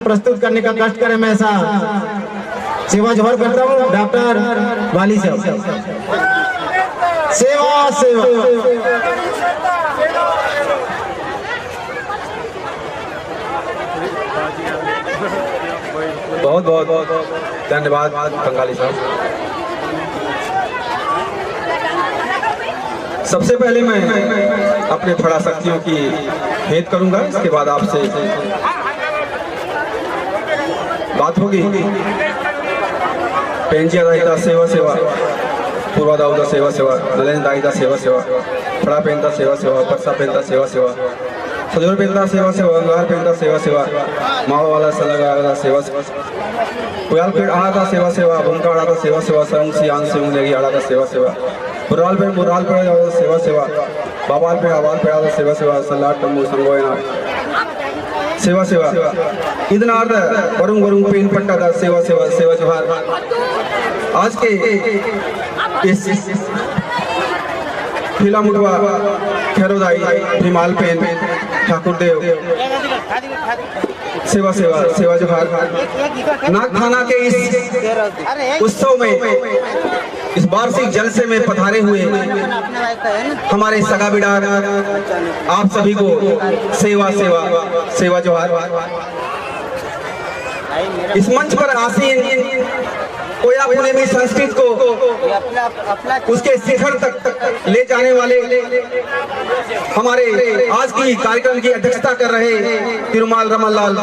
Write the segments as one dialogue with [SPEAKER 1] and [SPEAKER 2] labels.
[SPEAKER 1] प्रस्तुत करने का कष्ट करें। मैं ऐसा सेवा जोहर करता हूँ डॉक्टर वाली साहब। सेवा सेवा
[SPEAKER 2] बहुत बहुत धन्यवाद बंगाली साहब। सबसे पहले मैं अपने फड़ा शक्तियों की भेंट करूंगा, इसके बाद आपसे बात होगी। पेंजिया दाईदा सेवा सेवा, पूर्वा दाऊदा सेवा सेवा, नलेन दाईदा सेवा सेवा, फड़ा पेंता सेवा सेवा, परसा पेंता सेवा सेवा, सजोर पेंता सेवा सेवा, अंगार पेंता सेवा सेवा, मावा वाला सलगा सेवा सेवा, पुयाल पेड़ आड़ा सेवा सेवा, भूमका आड़ा सेवा सेवा, सरंग सियांग से उंगलेगी आड़ा सेवा सेवा, बुराल पे सेवा सेवा, बाबाल पे आवाल पे आड़ा सेवा सेवा, सलाट टम्बू संगोयना सेवा सेवा, इतना अर्थ वरुण वरुण पेन पट्टा दा सेवा सेवा सेवा जोहार। आज के इस फिला मुटवा खेरोदाई हिमाल पेन ठाकुर देव सेवा सेवा सेवा जोहार। नाग थाना के इस उत्सव में, इस वार्षिक जलसे में पधारे हुए हमारे सगा बिडार आप सभी को सेवा सेवा सेवा जोहार। इस मंच पर आसीन कोया पुनेमी संस्कृत को उसके शिखर तक ले जाने वाले हमारे आज की कार्यक्रम की अध्यक्षता कर रहे तिरुमाल रमनलाल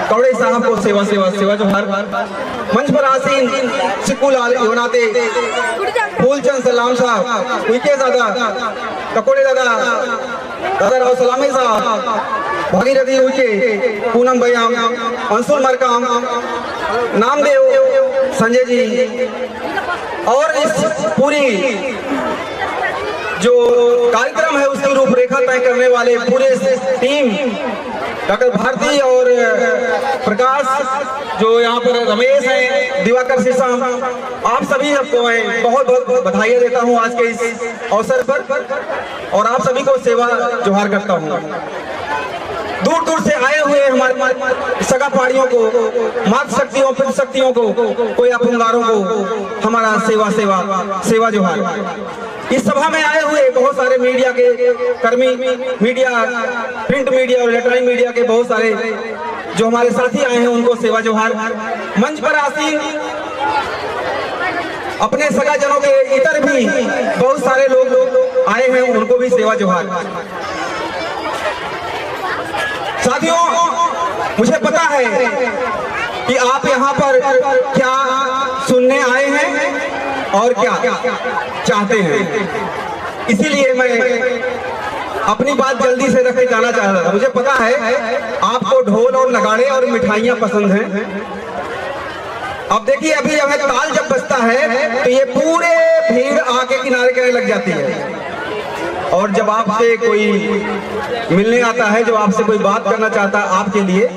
[SPEAKER 2] कौड़े साहब को सेवा सेवा सेवा जोहार। मंच पर आसीन सिक्कुलाल योनाते फूलचंद सलाम साहब, उइके दादा ककोड़े दादा दादा राव सलामी साहब, भागीरथी उइके पूनम भैया, अंशुल मरकाम, नामदेव संजय जी, और इस पूरी जो कार्यक्रम है उसकी रूपरेखा तय करने वाले पूरे टीम डॉक्टर भारती और प्रकाश, जो यहाँ पर रमेश है, दिवाकर सिंह साहब, आप सभी सबको मैं बहुत बहुत बधाई देता हूँ आज के इस अवसर पर, और आप सभी को सेवा जोहार करता हूँ। दूर दूर से आए हुए हमारे सगा पहाड़ियों को, मात शक्तियों पितृ शक्तियों को, कोई अपंगारों को हमारा सेवा सेवा सेवा जोहार। इस सभा में आए हुए बहुत सारे मीडिया के कर्मी, मीडिया प्रिंट मीडिया और इलेक्ट्रॉनिक मीडिया के बहुत सारे जो हमारे साथी आए हैं उनको सेवा जोहार। मंच पर आसीन अपने सगा जनों के इतर भी बहुत सारे लोग आए हैं, उनको भी सेवा जोहार। साथियों, मुझे पता है कि आप यहाँ पर क्या सुनने आए हैं और क्या चाहते हैं, इसीलिए मैं अपनी बात जल्दी से रखे जाना चाह रहा था। मुझे पता है आपको ढोल और नगाड़े और मिठाइयाँ पसंद हैं। अब देखिए, अभी ताल जब बजता है तो ये पूरे भीड़ आके किनारे किनारे लग जाती है, और जब आपसे कोई मिलने आता है, जो आपसे कोई बात करना चाहता है आपके लिए,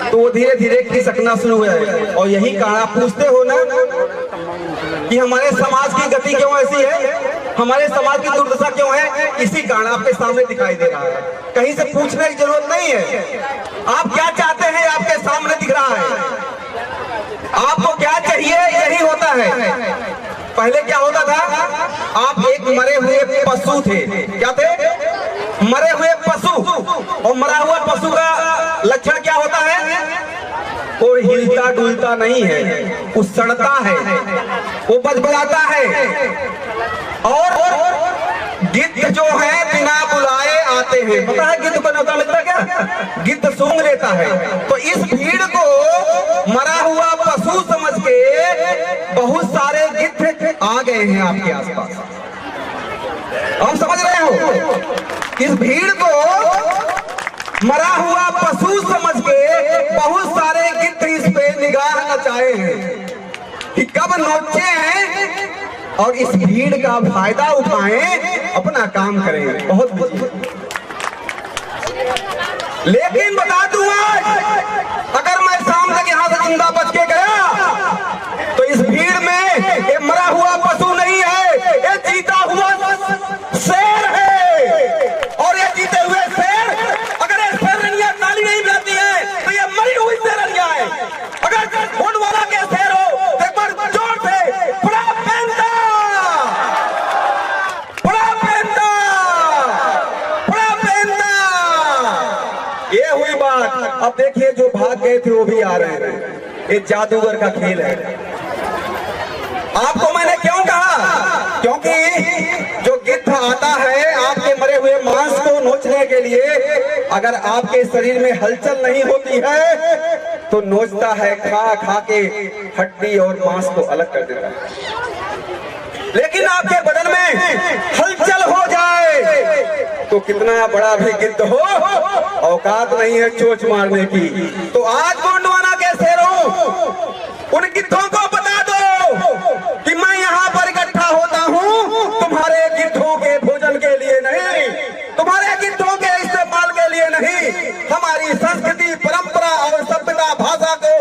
[SPEAKER 2] तो वो धीरे धीरे खिसकना शुरू हुआ है। और यही कारण आप पूछते हो ना कि हमारे समाज की गति क्यों ऐसी है, हमारे समाज की दुर्दशा क्यों है, इसी कारण आपके सामने दिखाई दे रहा है। कहीं से पूछने की जरूरत नहीं है। आप क्या चाहते हैं आपके सामने दिख रहा है। आपको क्या चाहिए यही होता है। पहले क्या होता था, आप एक मरे हुए पशु थे। क्या थे? मरे हुए पशु। और मरा हुआ पशु का लक्षण क्या होता है? वो हिलता डुलता नहीं है, वो सड़ता है, वो बजबजाता है। और गिद्ध जो है बिना बुलाए आते हैं। पता है गिद्ध को न्योता मिलता है क्या? गिद्ध सूंघ लेता है। तो इस भीड़ को मरा हुआ पशु समझ के बहुत सारे गिद्ध आ गए हैं आपके आसपास। आप समझ रहे हो? इस भीड़ को मरा हुआ पशु समझ के बहुत सारे गिद्ध इस पे निगाह नचाए हैं कि कब नोचे हैं और इस भीड़ का फायदा उठाएं, अपना काम करें। बहुत लेकिन बता दूं, अगर मैं शाम तक यहाँ से जिंदा बच के गया तो इस भीड़ में ये मरा हुआ पशु नहीं है, ये जीता हुआ शेर है। और ये जीते हुए शेर, अगर ये शेरनिया ताली नहीं बजाती है तो ये मरी हुई शेरनिया अब देखिए जो भाग गए थे वो भी आ रहे हैं। ये जादूगर का खेल है। आपको मैंने क्यों कहा? क्योंकि जो गिद्ध आता है आपके मरे हुए मांस को नोचने के लिए, अगर आपके शरीर में हलचल नहीं होती है तो नोचता है, खा खा के हड्डी और मांस को अलग कर देता है। लेकिन आपके बदन में हलचल हो जाए तो कितना बड़ा भी गिद्ध हो, औकात नहीं है चोंच मारने की। तो आज गोंडवाना के शेरों, उन गिद्धों को बता दो कि मैं यहाँ पर इकट्ठा होता हूँ तुम्हारे गिद्धों के भोजन के लिए नहीं, तुम्हारे गिद्धों के इस्तेमाल के लिए नहीं। हमारी संस्कृति, परंपरा और सभ्यता, भाषा को,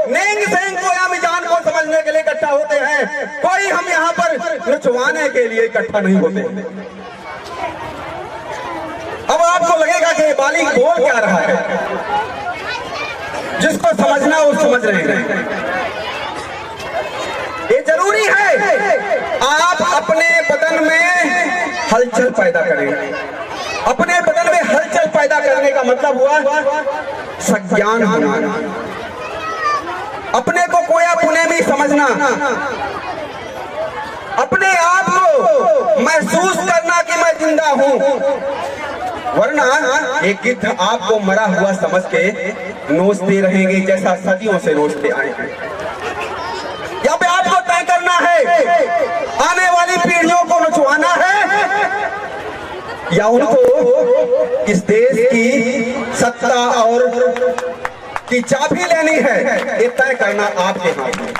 [SPEAKER 2] नेंग सेंग को या मिजान को समझने के लिए इकट्ठा होते हैं। कोई हम यहाँ पर नचवाने के लिए इकट्ठा नहीं होते। अब आपको लगेगा कि बालिग बोल क्या रहा है, जिसको समझना वो समझ रहे हैं। ये जरूरी है आप अपने बदन में हलचल पैदा करें। अपने बदन में हलचल पैदा करने का मतलब हुआ सज्ञान होना, अपने को कोया पुणे में समझना, अपने आप को महसूस करना कि मैं जिंदा हूं। वरना एक गिद्ध आपको मरा हुआ समझ के नोचते रहेंगे जैसा सदियों से नोचते आए हैं। यहाँ पे आपको तय करना है आने वाली पीढ़ियों को नचवाना है या उनको इस देश की सत्ता और की चाबी लेनी है। ये तय करना आपके हाथ में।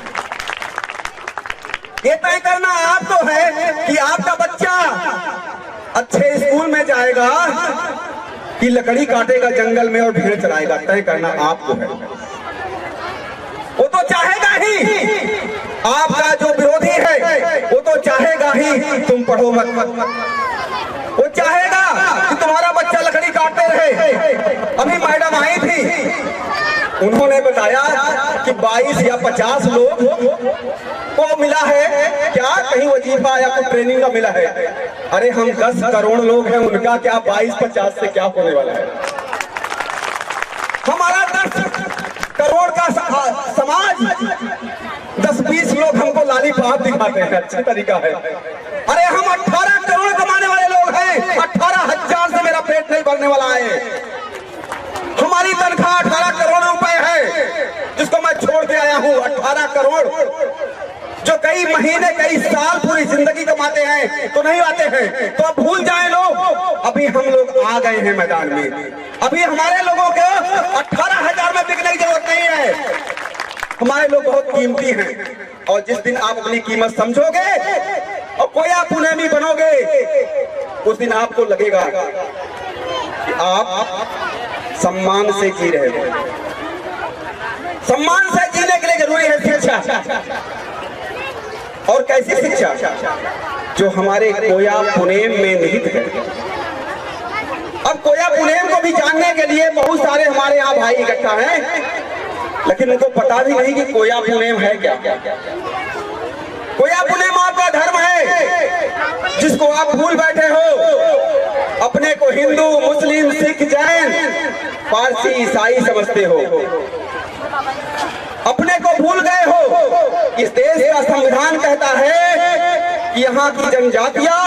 [SPEAKER 2] ये तय करना आपको है कि आपका बच्चा अच्छे स्कूल में जाएगा कि लकड़ी काटेगा जंगल में और भेड़ चलाएगा। तय करना आपको है। वो तो चाहेगा ही, आपका जो विरोधी है वो तो चाहेगा ही तुम पढ़ो मत। वो चाहेगा कि तुम्हारा बच्चा लकड़ी काटते रहे। अभी मैडम आई थी, उन्होंने बताया कि 22 या 50 लोग को मिला है, क्या कहीं वजीफा या कुछ ट्रेनिंग का मिला है। अरे हम 10 करोड़ लोग हैं, उनका क्या 22-50 से क्या होने वाला है। हमारा 10 करोड़ का समाज, 10-20 लोग हमको लालीपाप दिखाते हैं, अच्छा तरीका है। अरे हम 18 करोड़ कमाने वाले लोग हैं, 18,000 से मेरा पेट नहीं भरने वाला है। हमारी तनख्वाह 18 करोड़ रुपए है, जिसको मैं छोड़ के आया हूँ। 18 करोड़ जो कई महीने, कई साल, पूरी जिंदगी कमाते हैं तो नहीं आते हैं। तो अब भूल जाए लोग, अभी हम लोग आ गए हैं मैदान में। अभी हमारे लोगों को 18,000 में बिकने की जरूरत नहीं है। हमारे लोग बहुत कीमती हैं और जिस दिन आप अपनी कीमत समझोगे और कोया पुणे में बनोगे, उस दिन आपको लगेगा कि आप सम्मान से जी रहे हो। सम्मान से जीने के लिए जरूरी है शिक्षा। और कैसी शिक्षा? जो हमारे कोया पुनेम में निहित है। अब कोया पुनेम को भी जानने के लिए बहुत सारे हमारे यहाँ भाई इकट्ठा हैं, लेकिन उनको पता भी नहीं कि कोया पुनेम है क्या। कोया पुनेम आपका धर्म है जिसको आप भूल बैठे हो। अपने को हिंदू, मुस्लिम, सिख, जैन, पारसी, ईसाई समझते हो। अपने को भूल गए हो। इस देश का संविधान कहता है कि यहाँ की जनजातियां,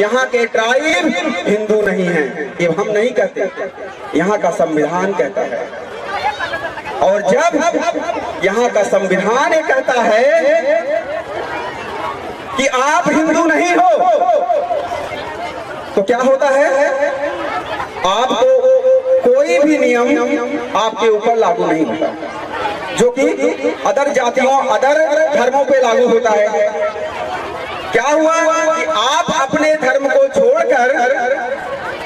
[SPEAKER 2] यहाँ के ट्राइब हिंदू नहीं हैं। ये हम नहीं कहते, यहाँ का संविधान कहता है। और जब यहाँ का संविधान ये कहता है कि आप हिंदू नहीं हो, तो क्या होता है? आपको कोई भी नियम आपके ऊपर लागू नहीं होता, जो कि अदर जातियों, अदर धर्मों पे लागू होता है। क्या हुआ कि आप अपने धर्म को छोड़कर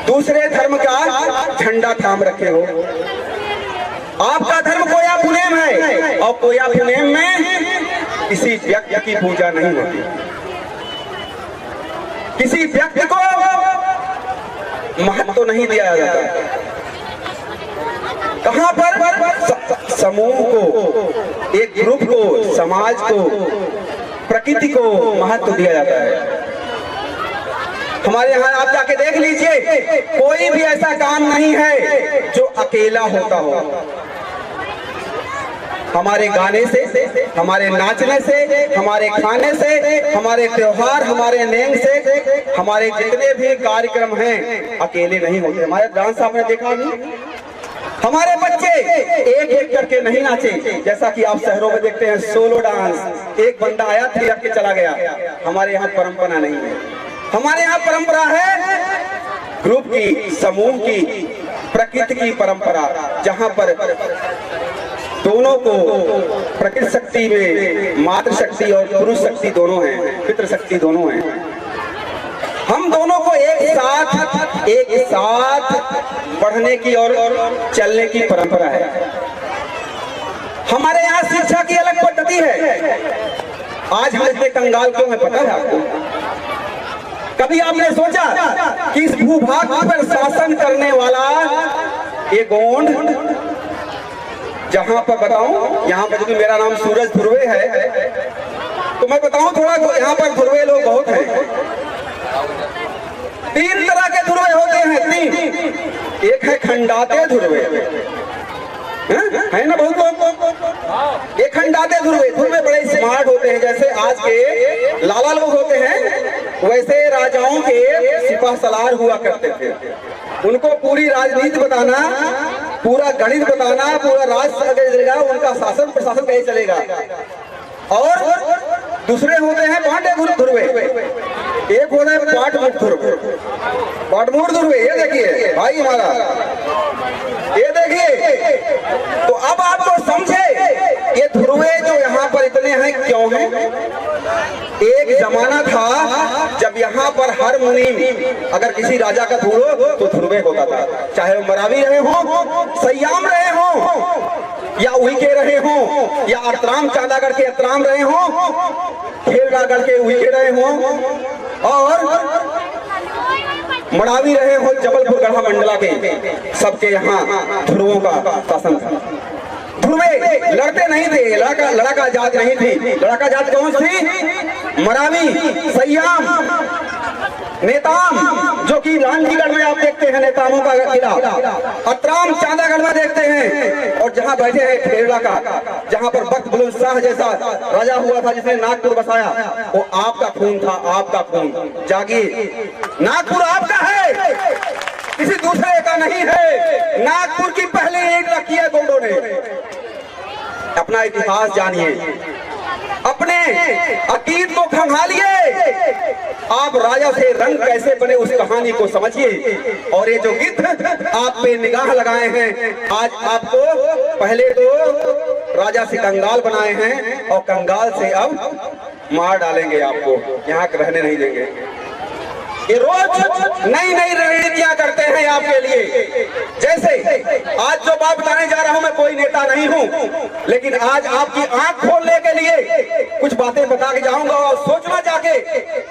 [SPEAKER 2] दूसरे धर्म का झंडा थाम रखे हो। आपका धर्म कोया पुनेम है और कोया पुनेम में किसी व्यक्ति की पूजा नहीं होती, किसी व्यक्ति को महत्व नहीं दिया जाता। कहां पर? समूह को, एक ग्रुप को, समाज को, प्रकृति को महत्व दिया जाता है। हमारे यहाँ आप जाके देख लीजिए, कोई भी ऐसा काम नहीं है जो अकेला होता हो। हमारे गाने से, हमारे नाचने से, हमारे खाने से, हमारे त्योहार, हमारे नेम से, हमारे जितने भी कार्यक्रम हैं अकेले नहीं होते। हमारे डांस आपने देखा नहीं, हमारे बच्चे एक एक करके नहीं नाचे, जैसा कि आप शहरों में देखते हैं सोलो डांस, एक बंदा आया थिरक के चला गया। हमारे यहाँ परंपरा नहीं है। हमारे यहाँ परंपरा है ग्रुप की, समूह की, प्रकृति की परंपरा, जहाँ पर दोनों को प्रकृति शक्ति में मातृ शक्ति और पुरुष शक्ति दोनों हैं, पितृ शक्ति दोनों हैं। हम दोनों को एक साथ पढ़ने की और चलने की परंपरा है। हमारे यहाँ शिक्षा की अलग पद्धति है। आज हम इतने कंगाल क्यों है पता है आपको? कभी आपने सोचा कि इस भूभाग पर शासन करने वाला ये गोंड, जहां पर बताऊं, यहाँ पर जो मेरा नाम सूरज ध्रुवे है, तो मैं बताऊं थोड़ा, यहाँ पर ध्रुवे लोग बहुत हैं। 3 तरह के ध्रुवे होते हैं, 3। एक है खंडाते ध्रुवे, है ना बहुत लोग। एक खंडाते ध्रुवे, ध्रुवे बड़े स्मार्ट होते हैं, जैसे आज के लाला लोग होते हैं वैसे राजाओं के सिपह सलार हुआ करते थे। उनको पूरी राजनीति बताना, पूरा गणित बताना, पूरा राष्ट्र कैसे चलेगा, उनका शासन प्रशासन कैसे चलेगा। और दूसरे होते हैं पांडे ध्रुवे, एक होता है पाटमुख ध्रुवे। पाटमुख ध्रुवे ये देखिए भाई हमारा, ये देखिए। तो अब आपको समझे ये ध्रुवे जो यहाँ पर इतने हैं क्यों हैं? एक जमाना था जब यहाँ पर हर मुनीम अगर किसी राजा का ध्रुव तो ध्रुवे होता था, चाहे वो मरावी रहे हो, सयाम रहे हो, या उइके रहे हो, या अतराम चांदागढ़ के अतराम रहे हो, खेलरागढ़ के उइके रहे हो, और मड़ावी रहे हो जबलपुर गढ़ा मंडला के, सबके यहाँ ध्रुवों का शासन था। ध्रुवे लड़ते नहीं थे, लड़का जात नहीं थी। लड़का जात कौन थी? मरावी, सयाम, नेताम, जो कि लांजीगढ़ में आप देखते हैं नेतामों का किला, अतराम चांदागढ़ में देखते हैं, और जहां बैठे हैं खेरला का, जहां पर बख्त बुलंद शाह जैसा राजा हुआ था जिसने नागपुर बसाया, वो आपका खून था, आपका खून। जागिए, नागपुर आपका है, किसी दूसरे का नहीं है। नागपुर की पहले ईंट रखी है गोंडों ने। अपना इतिहास जानिए, अपने अतीत को खंगालिए, आप राजा से रंग कैसे बने उस कहानी को समझिए। और ये जो गिद्ध आप पे निगाह लगाए हैं, आज आपको पहले तो राजा से कंगाल बनाए हैं, और कंगाल से अब मार डालेंगे आपको, यहाँ रहने नहीं देंगे। ये रोज नई नई रणनीतियां करते हैं आपके लिए। जैसे आज जो बात बताने जा रहा हूं, मैं कोई नेता नहीं हूं, लेकिन आज आपकी आंख खोलने के लिए कुछ बातें बता के जाऊंगा, और सोचना जाके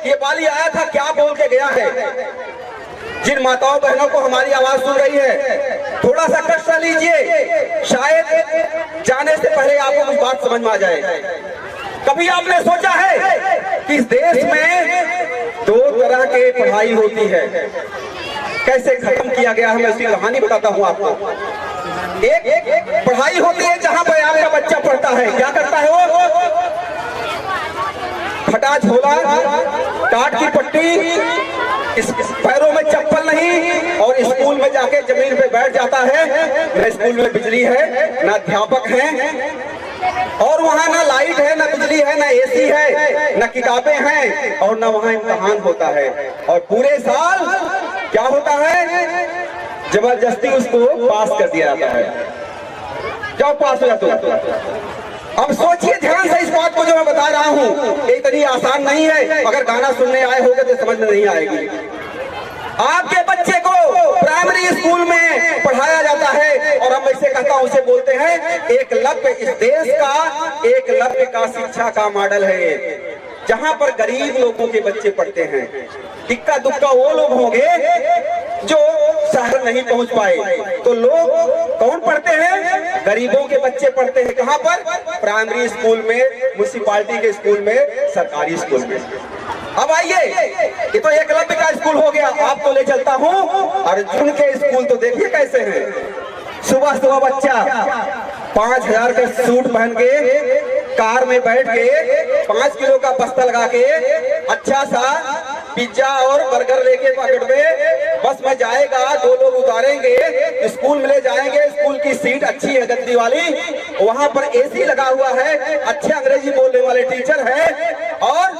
[SPEAKER 2] ये बाली आया था क्या बोल के गया है। जिन माताओं बहनों को हमारी आवाज सुन रही है, थोड़ा सा कष्ट लीजिए, शायद जाने से पहले आपको कुछ बात समझ में आ जाए। कभी आपने सोचा है कि इस देश में 2 तरह की पढ़ाई होती है, कैसे खत्म किया गया है, मैं उसकी कहानी बताता हूँ आपको। एक पढ़ाई होती है जहाँ पर आपका बच्चा पढ़ता है, क्या करता है वो? फटा झोला, टाट की पट्टी, पैरों में चप्पल नहीं, और स्कूल में जाके जमीन पे बैठ जाता है। न स्कूल में बिजली है, ना अध्यापक है, और वहाँ ना लाइट है, ना बिजली है, ना एसी है, ना किताबें हैं, और ना वहाँ इम्तिहान होता है। और पूरे साल क्या होता है? जबरदस्ती उसको पास कर दिया जाता है। जाओ पास हो जाते। अब सोचिए ध्यान से इस बात को जो मैं बता रहा हूँ, इतनी आसान नहीं है। अगर गाना सुनने आए होगे तो समझ में नहीं आएगी। आपके बच्चे को प्राइमरी स्कूल में पढ़ाया जाता है, और हम ऐसे कहता हूं, उसे बोलते हैं एकलव्य। इस देश का एकलव्य का शिक्षा का मॉडल है, जहां पर गरीब लोगों के बच्चे पढ़ते हैं। इक्का दुक्का वो लोग होंगे जो शहर नहीं पहुंच पाए, तो लोग कौन पढ़ते हैं? गरीबों के बच्चे पढ़ते हैं। कहां पर? प्राइमरी स्कूल में, म्युनिसिपालिटी के स्कूल में, सरकारी स्कूल में। अब आइए, ये तो एकलव्य का स्कूल हो गया, आपको ले चलता हूँ अर्जुन के स्कूल। तो देखिए कैसे हैं। सुबह सुबह बच्चा 5,000 का सूट पहन के कार में बैठ के 5 किलो का बस्ता लगा के अच्छा सा पिज्जा और बर्गर लेके पॉकेट में बस में जाएगा, 2 लोग उतारेंगे, स्कूल में ले जाएंगे। स्कूल की सीट अच्छी है गद्दी वाली, वहां पर एसी लगा हुआ है, अच्छे अंग्रेजी बोलने वाले टीचर है और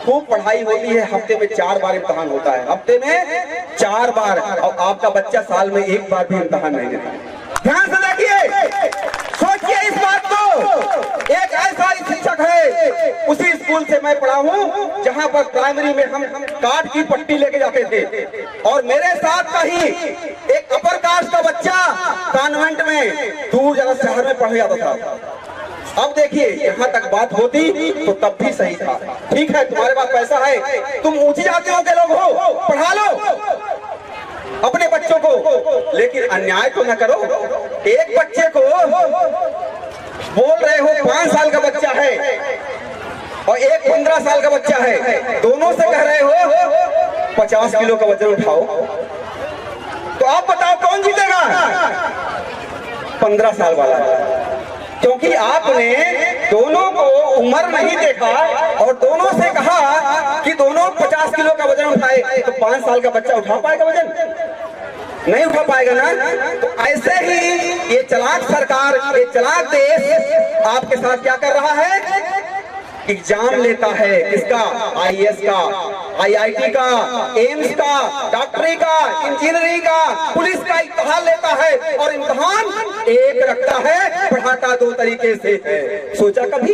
[SPEAKER 2] खूब पढ़ाई होती है। हफ्ते में 4 बार इम्तहान होता है, हफ्ते में 4 बार, और आपका बच्चा साल में 1 बार भी इम्तहान नहीं देता। ध्यान से देखिए, सोचिए इस बात को। एक ऐसा ही शिक्षक है, उसी स्कूल से मैं पढ़ा हूँ जहाँ पर प्राइमरी में हम काट की पट्टी लेके जाते थे, और मेरे साथ का ही एक अपर कास्ट का बच्चा कॉन्वेंट में दूर जगह शहर में पढ़ जाता था। अब देखिए, यहाँ तक बात होती तो तब भी सही था। ठीक है, तुम्हारे पास पैसा है, तुम ऊंची जातियों के लोग हो, पढ़ा लो अपने बच्चों को, लेकिन अन्याय तो न करो। एक बच्चे को बोल रहे हो 5 साल का बच्चा है और एक 15 साल का बच्चा है, दोनों से कह रहे हो 50 किलो का वजन उठाओ, तो आप बताओ कौन जीतेगा? 15 साल वाला, क्योंकि आपने दोनों को उम्र नहीं देखा और दोनों से कहा कि दोनों 50 किलो का वजन उठाए, तो 5 साल का बच्चा उठा पाएगा वजन? नहीं उठा पाएगा ना। तो ऐसे ही ये चालाक सरकार, ये चालाक देश आपके साथ क्या कर रहा है? एग्जाम लेता है, किसका? आईएएस का, आईआईटी का, एम्स का, डॉक्टरी का, इंजीनियरिंग का, पुलिस का इम्तिहान लेता है, और इम्तिहान एक रखता है, पढ़ाता 2 तरीके से है। सोचा कभी?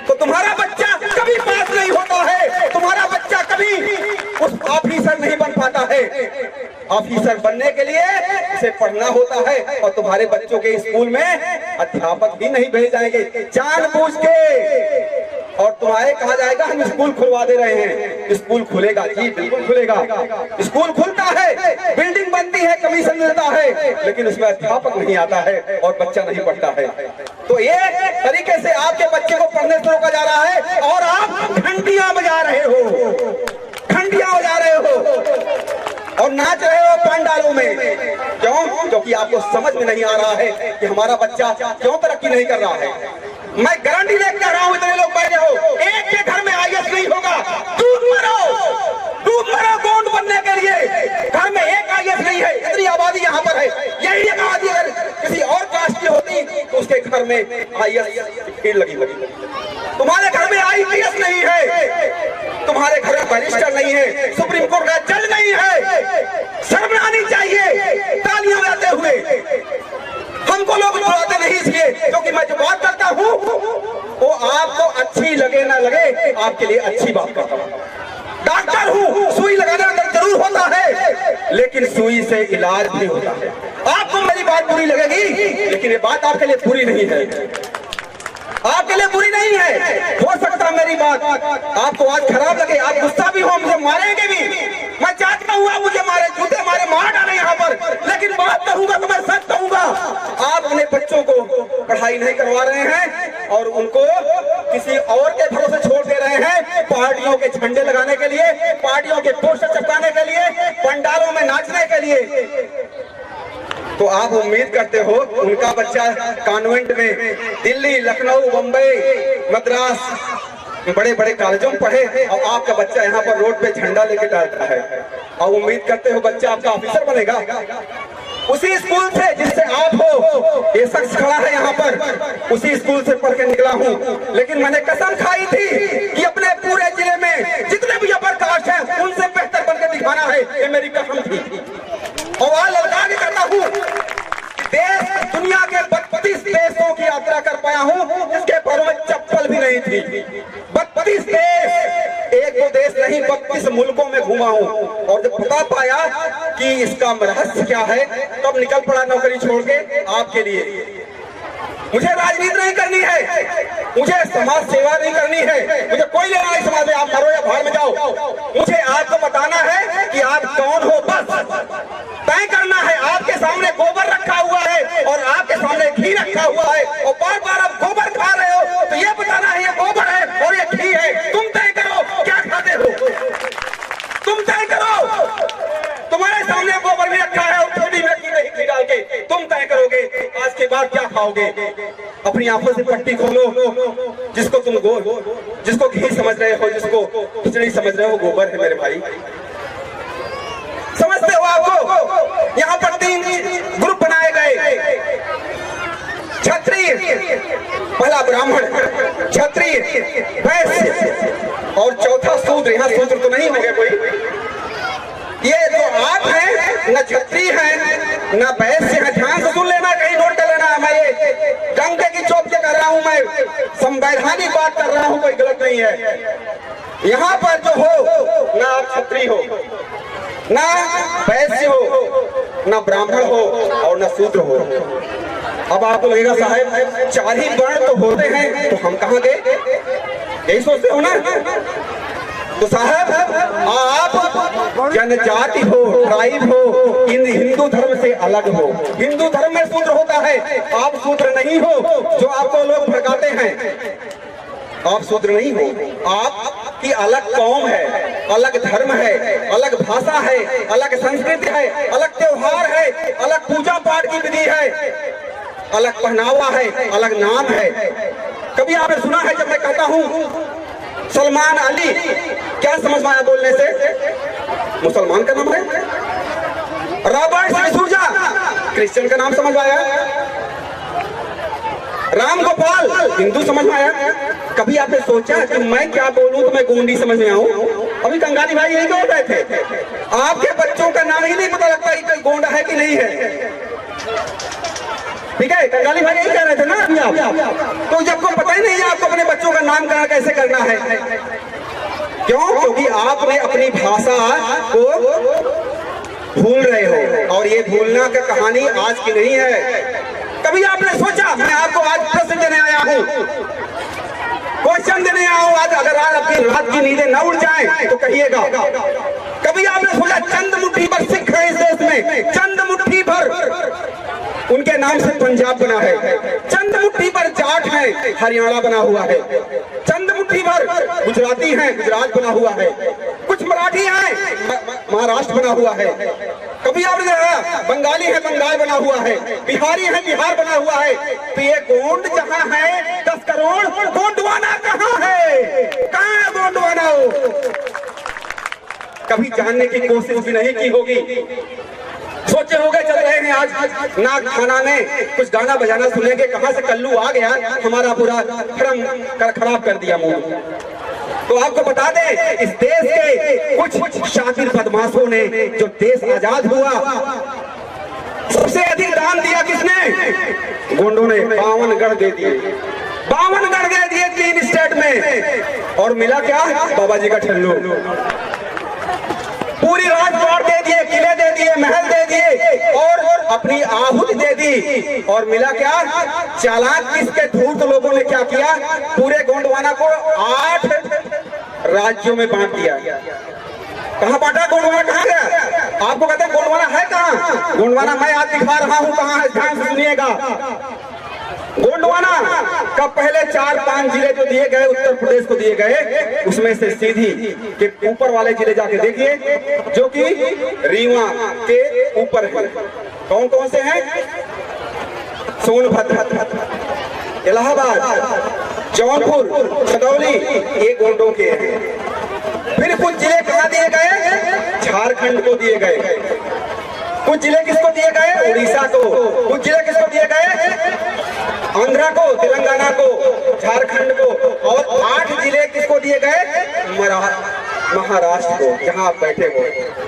[SPEAKER 2] तो तुम्हारा बच्चा कभी पास नहीं होता है, तुम्हारा बच्चा कभी उस ऑफिसर नहीं बन पाता है। ऑफिसर बनने के लिए उसे पढ़ना होता है, और तुम्हारे बच्चों के स्कूल में अध्यापक भी नहीं भेजे जाएंगे जानबूझ के, और तुम्हारे कहा जाएगा हम स्कूल खुलवा दे रहे हैं। स्कूल खुलेगा जी, बिल्कुल खुलेगा। स्कूल खुलता है, बिल्डिंग बनती है, कमीशन मिलता है, लेकिन उसमें अध्यापक नहीं आता है और बच्चा नहीं पढ़ता है। तो ये तरीके से आपके बच्चे को पढ़ने से रोका जा रहा है, और आप घंटियां बजा रहे हो, घंटियां बजा रहे हो और नाच रहे हो पंडालों में। क्यों? क्योंकि आपको समझ में नहीं आ रहा है कि हमारा बच्चा क्यों तरक्की नहीं कर रहा है। मैं गारंटी लेकर कह रहा हूं, इतने लोग बैठे हो, एक के घर में आईएएस नहीं होगा, डूब मरो गोंड बनने के लिए। घर में एक आईएएस नहीं है, इतनी आबादी यहाँ पर है, यही एक आबादी अगर किसी और कास्ट की होती तो उसके घर में आईएएस भीड़ लगी होगी। तुम्हारे घर में आईपीएस नहीं है, तुम्हारे घर में बैरिस्टर नहीं है, सुप्रीम कोर्ट का जज नहीं है। शर्म आनी चाहिए तालियां बजाते हुए। हमको लोग बुलाते नहीं इसलिए क्योंकि मैं जो बात करता हूँ वो आपको अच्छी लगे ना लगे, आपके लिए अच्छी बात करता हूँ। डॉक्टर हूँ, सुई लगाना दर्द जरूर होता है, लेकिन सुई से इलाज भी होता है। आपको मेरी बात बुरी लगेगी, लेकिन ये बात आपके लिए बुरी नहीं है, आपके लिए बुरी नहीं है। हो सकता है मेरी बात आपको आज खराब लगे, आप गुस्सा भी हो, मुझे मारेंगे भी, मैं चाहता हूँ आप मुझे मारे, जूते मारे, मार डाले यहाँ पर, लेकिन बात कहूंगा तो मैं सच कहूंगा। आप अपने बच्चों को पढ़ाई नहीं करवा रहे हैं और उनको किसी और के भरोसे छोड़ दे रहे हैं, पार्टियों के झंडे लगाने के लिए, पार्टियों के पोस्टर चिपकाने के लिए, पंडालों में नाचने के लिए। तो आप उम्मीद करते हो उनका बच्चा कॉन्वेंट में दिल्ली, लखनऊ, बम्बई, मद्रास बड़े बड़े कॉलेजों में पढ़े, और आपका बच्चा यहाँ पर रोड पे झंडा लेके डालता है, और उम्मीद करते हो बच्चा आपका ऑफिसर बनेगा। उसी स्कूल से जिससे आप हो, ये शख्स खड़ा है यहाँ पर, उसी स्कूल से पढ़ के निकला हूँ, लेकिन मैंने कसम खाई थी कि अपने पूरे जिले में जितने भी अपर कास्ट हैं उनसे बेहतर बन के दिखाना है, ये मेरी कसम थी। और आज लड़का के करता हूँ, देश दुनिया के 32 देशों की यात्रा कर पाया हूँ जिसके पैरों में चप्पल भी नहीं थी। 32 देश, एक दो देश नहीं, 32 मुल्कों में घूमा हूँ, और जब पता पाया कि इसका रहस्य क्या है तब निकल पड़ा नौकरी छोड़ के आपके लिए। मुझे राजनीति नहीं करनी है, मुझे समाज सेवा नहीं करनी है, मुझे कोई लेना नहीं समाज में, आप मरो या भाड़ में जाओ। मुझे आपको बताना है कि आप कौन हो, बस तय करना है। आपके सामने गोबर रखा हुआ है और आपके सामने घी रखा हुआ है, और बार बार आप गोबर खा रहे हो, तो ये बताना है ये गोबर है और ये घी है। तुम तय करो क्या खाते हो, तुम तय करो। तुम्हारे सामने गोबर भी रखा है और थोड़ी में घी डाल के तुम तय करोगे आज के बाद क्या खाओगे। अपनी आंखों से पट्टी खोलो, जिसको तुम जिसको घी समझ रहे हो, जिसको खिचड़ी समझ रहे हो, गोबर है मेरे भाई। समझते हो आपको? यहाँ पर 3 ग्रुप बनाए गए, क्षत्रिय, पहला ब्राह्मण, क्षत्रिय, वैश्य और चौथा शूद्र। यहाँ शूद्र तो नहीं होंगे कोई। ये जो आप हैं, न क्षत्रिय हैं न वैश्य हैं। ध्यान से सुन लेना, कहीं नोट कर लेना। मैं ये डंडे की चोट के कर रहा हूं, मैं संवैधानिक बात कर रहा हूं, कोई गलत नहीं है। यहाँ पर जो हो, ना आप क्षत्रिय हो, ना वैश्य हो, ना ब्राह्मण हो और ना शूद्र हो। अब आपको लगेगा साहब 4 ही वर्ण तो होते हैं, तो हम कहाँ गए? यही सोचते हो ना? तो साहब आप जनजाति हो, ट्राइब हो, इन हिंदू धर्म से अलग हो। हिंदू धर्म में शूद्र होता है, आप शूद्र नहीं हो। जो आपको लोग भड़काते हैं, आप शूद्र नहीं हो। आपकी अलग कौम है, अलग धर्म है, अलग भाषा है, अलग संस्कृति है, अलग त्योहार है, अलग पूजा पाठ की विधि है, अलग पहनावा है, अलग नाम है। कभी आपने सुना है जब मैं कहता हूँ सलमान अली, क्या समझ में आया बोलने से? मुसलमान का नाम है। रॉबर्ट डिसूजा, क्रिश्चियन का नाम समझ में आया। राम गोपाल, हिंदू समझ में आया। कभी आपने सोचा कि मैं क्या बोलूं तो मैं गोंडी समझ में आऊं? अभी कंगाली भाई यही बोल रहे थे, आपके बच्चों का नाम ही नहीं पता लगता कि गोंडा है कि नहीं है। ठीक है, कंगाली भाई यही कह रहे थे ना अभी आप। तो जब को पता ही नहीं है आपको अपने बच्चों का नामकरण कैसे करना है। क्यों? क्योंकि आपने अपनी भाषा को भूल रहे हो, और ये भूलना का कहानी आज की नहीं है। कभी आपने सोचा, मैं आपको आज प्रश्न देने आया हूँ, क्वेश्चन देने आया हूँ आज, अगर आज अपनी रात की नींदें न उड़ जाएं तो कहिएगा। कभी आपने सोचा चंद मुट्ठी भर सिख है इस देश में, चंद मुट्ठी भर उनके नाम से पंजाब बना है, चंद मुट्ठी भर जाट है, हरियाणा बना हुआ है, चंद मुट्ठी भर गुजराती हैं, गुजरात बना हुआ है, कुछ मराठी हैं, महाराष्ट्र बना हुआ है। कभी आपने देखा बंगाली है, बंगाल बना हुआ है, बिहारी है, बिहार बना हुआ है। तो ये गोंड जहां है 10 करोड़, गोंडवाना कहाँ है? कहाँ है गोंडवाना? कभी जानने की कोशिश भी नहीं की होगी। सोचे होंगे चल रहे हैं आज नाग खाना में कुछ गाना बजाना सुनेंगे, कहां से कल्लू आ गया, हमारा पूरा धर्म खराब कर दिया मूड। तो आपको बता दें, इस देश के कुछ शातिर बदमाशों ने, जो देश आजाद हुआ, सबसे अधिक दान दिया किसने? गोंडों ने 52 गढ़ दे दिए, 52 गढ़ दे दिए 3 स्टेट में। और मिला क्या? बाबा जी का ठल्लू। पूरी राजपाट दे दिए, किले दे दिए, महल दे दिए और अपनी आहुति दे दी। और मिला क्या? चालाक किसके धूर्त लोगों ने क्या किया? पूरे गोंडवाना को 8 राज्यों में बांट दिया। कहां बांटा? गोंडवाना कहां गया? आपको कहते हैं गोंडवाना है कहां? गोंडवाना मैं आज दिखा रहा हूं कहां है, ध्यान से सुनिएगा। गोंडवाना का पहले 4-5 जिले जो दिए गए उत्तर प्रदेश को दिए गए, उसमें से सीधी के ऊपर वाले जिले जाके देखिए, जो कि रीवा के ऊपर है। कौन कौन से हैं? सोनभद्र, इलाहाबाद, जौनपुर, चंदौली, ये गोंडों के हैं। फिर कुछ जिले कहाँ दिए गए? झारखंड को दिए गए। कुछ जिले किसको दिए गए? उड़ीसा को। कुछ जिले किसको दिए गए? आंध्रा को, तेलंगाना को, झारखंड को। और 8 जिले किसको दिए गए? महाराष्ट्र को, जहां आप बैठे हो।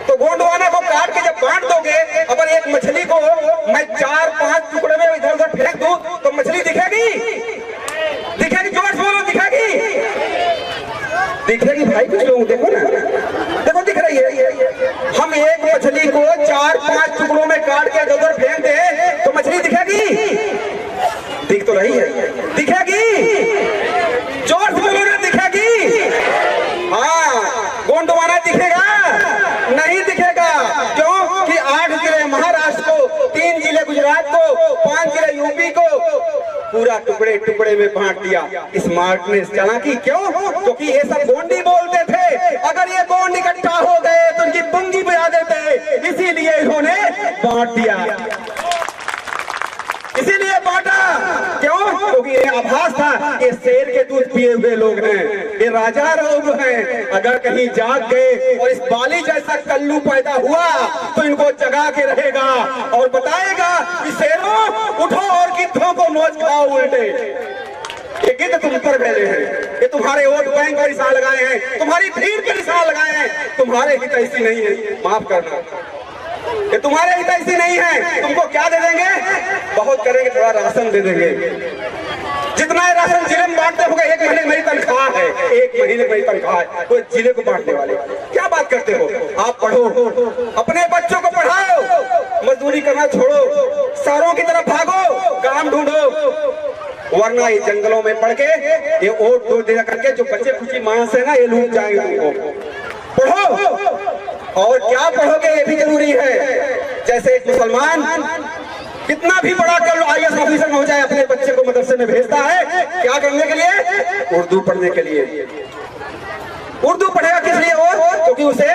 [SPEAKER 2] तो गोंडवाना को काट के जब बांट दोगे, अगर एक मछली को मैं 4-5 टुकड़े में इधर उधर फेंक दूं तो मछली दिखेगी? दिखेगी? जोर से बोलो, दिखेगी? दिखेगी भाई, कुछ लोग देखो ना, देखो दिख रही है। हम एक मछली को 4-5 टुकड़ों में काट के इधर उधर फेंक दे तो मछली दिखेगी? दिख तो रही है, दिखेगी? जोर से बोलो ना, दिखेगी? हाँ, गोंडवाना दिखेगा? नहीं दिखेगा। क्यों? कि 8 जिले महाराष्ट्र को, 3 जिले गुजरात को, 5 जिले यूपी को पूरा टुकड़े टुकड़े में बांट दिया। स्मार्टनेस, चालाकी। क्यों? क्योंकि ये सब गोंडी बोलते थे। अगर ये गोंड इकट्ठा हो गए तो उनकी पुंगी बजा देते, इसीलिए इन्होंने बांट दिया, इसीलिए बांटा। क्यों? क्योंकि ये आभास था ये शेर के दूध पिए हुए लोग हैं, ये राजा लोग हैं। अगर कहीं जाग गए और इस बाली जैसा कल्लू पैदा हुआ तो इनको जगा के रहेगा और बताएगा कि शेरों उठो और गिद्धों को नोच खाओ उल्टे। ये गिद्ध तुम पर बैठे हैं, ये तुम्हारे वोट बैंक का निशान लगाए हैं, तुम्हारी भीड़ के निशान लगाए हैं। तुम्हारे हित ऐसी नहीं है, माफ करना, ये तुम्हारे हित ऐसी नहीं है। तुमको क्या दे देंगे? बहुत करेंगे, थोड़ा राशन दे देंगे। जितना ये राशन जिले में बांटते होगा, 1 महीने मेरी तनख्वाह है, 1 महीने मेरी तनख्वाह है, तो जिले को बांटने वाले क्या बात करते हो? आप पढ़ो, अपने बच्चों को पढ़ाओ, मजदूरी करना छोड़ो, शहरों की तरफ भागो, काम ढूंढो, वरना ये जंगलों में पड़ के ये वोट दो दे करके जो बच्चे खुशी मां से ना ये लूट जाएंगे तुमको। पढ़ो, और क्या पढ़ोगे ये भी जरूरी है। जैसे एक मुसलमान कितना भी बड़ा कर लो, IAS ऑफिसर हो जाए, अपने बच्चे को मदरसे में भेजता है क्या करने के लिए? उर्दू पढ़ने के लिए। उर्दू पढ़ेगा किस लिए? और क्योंकि उसे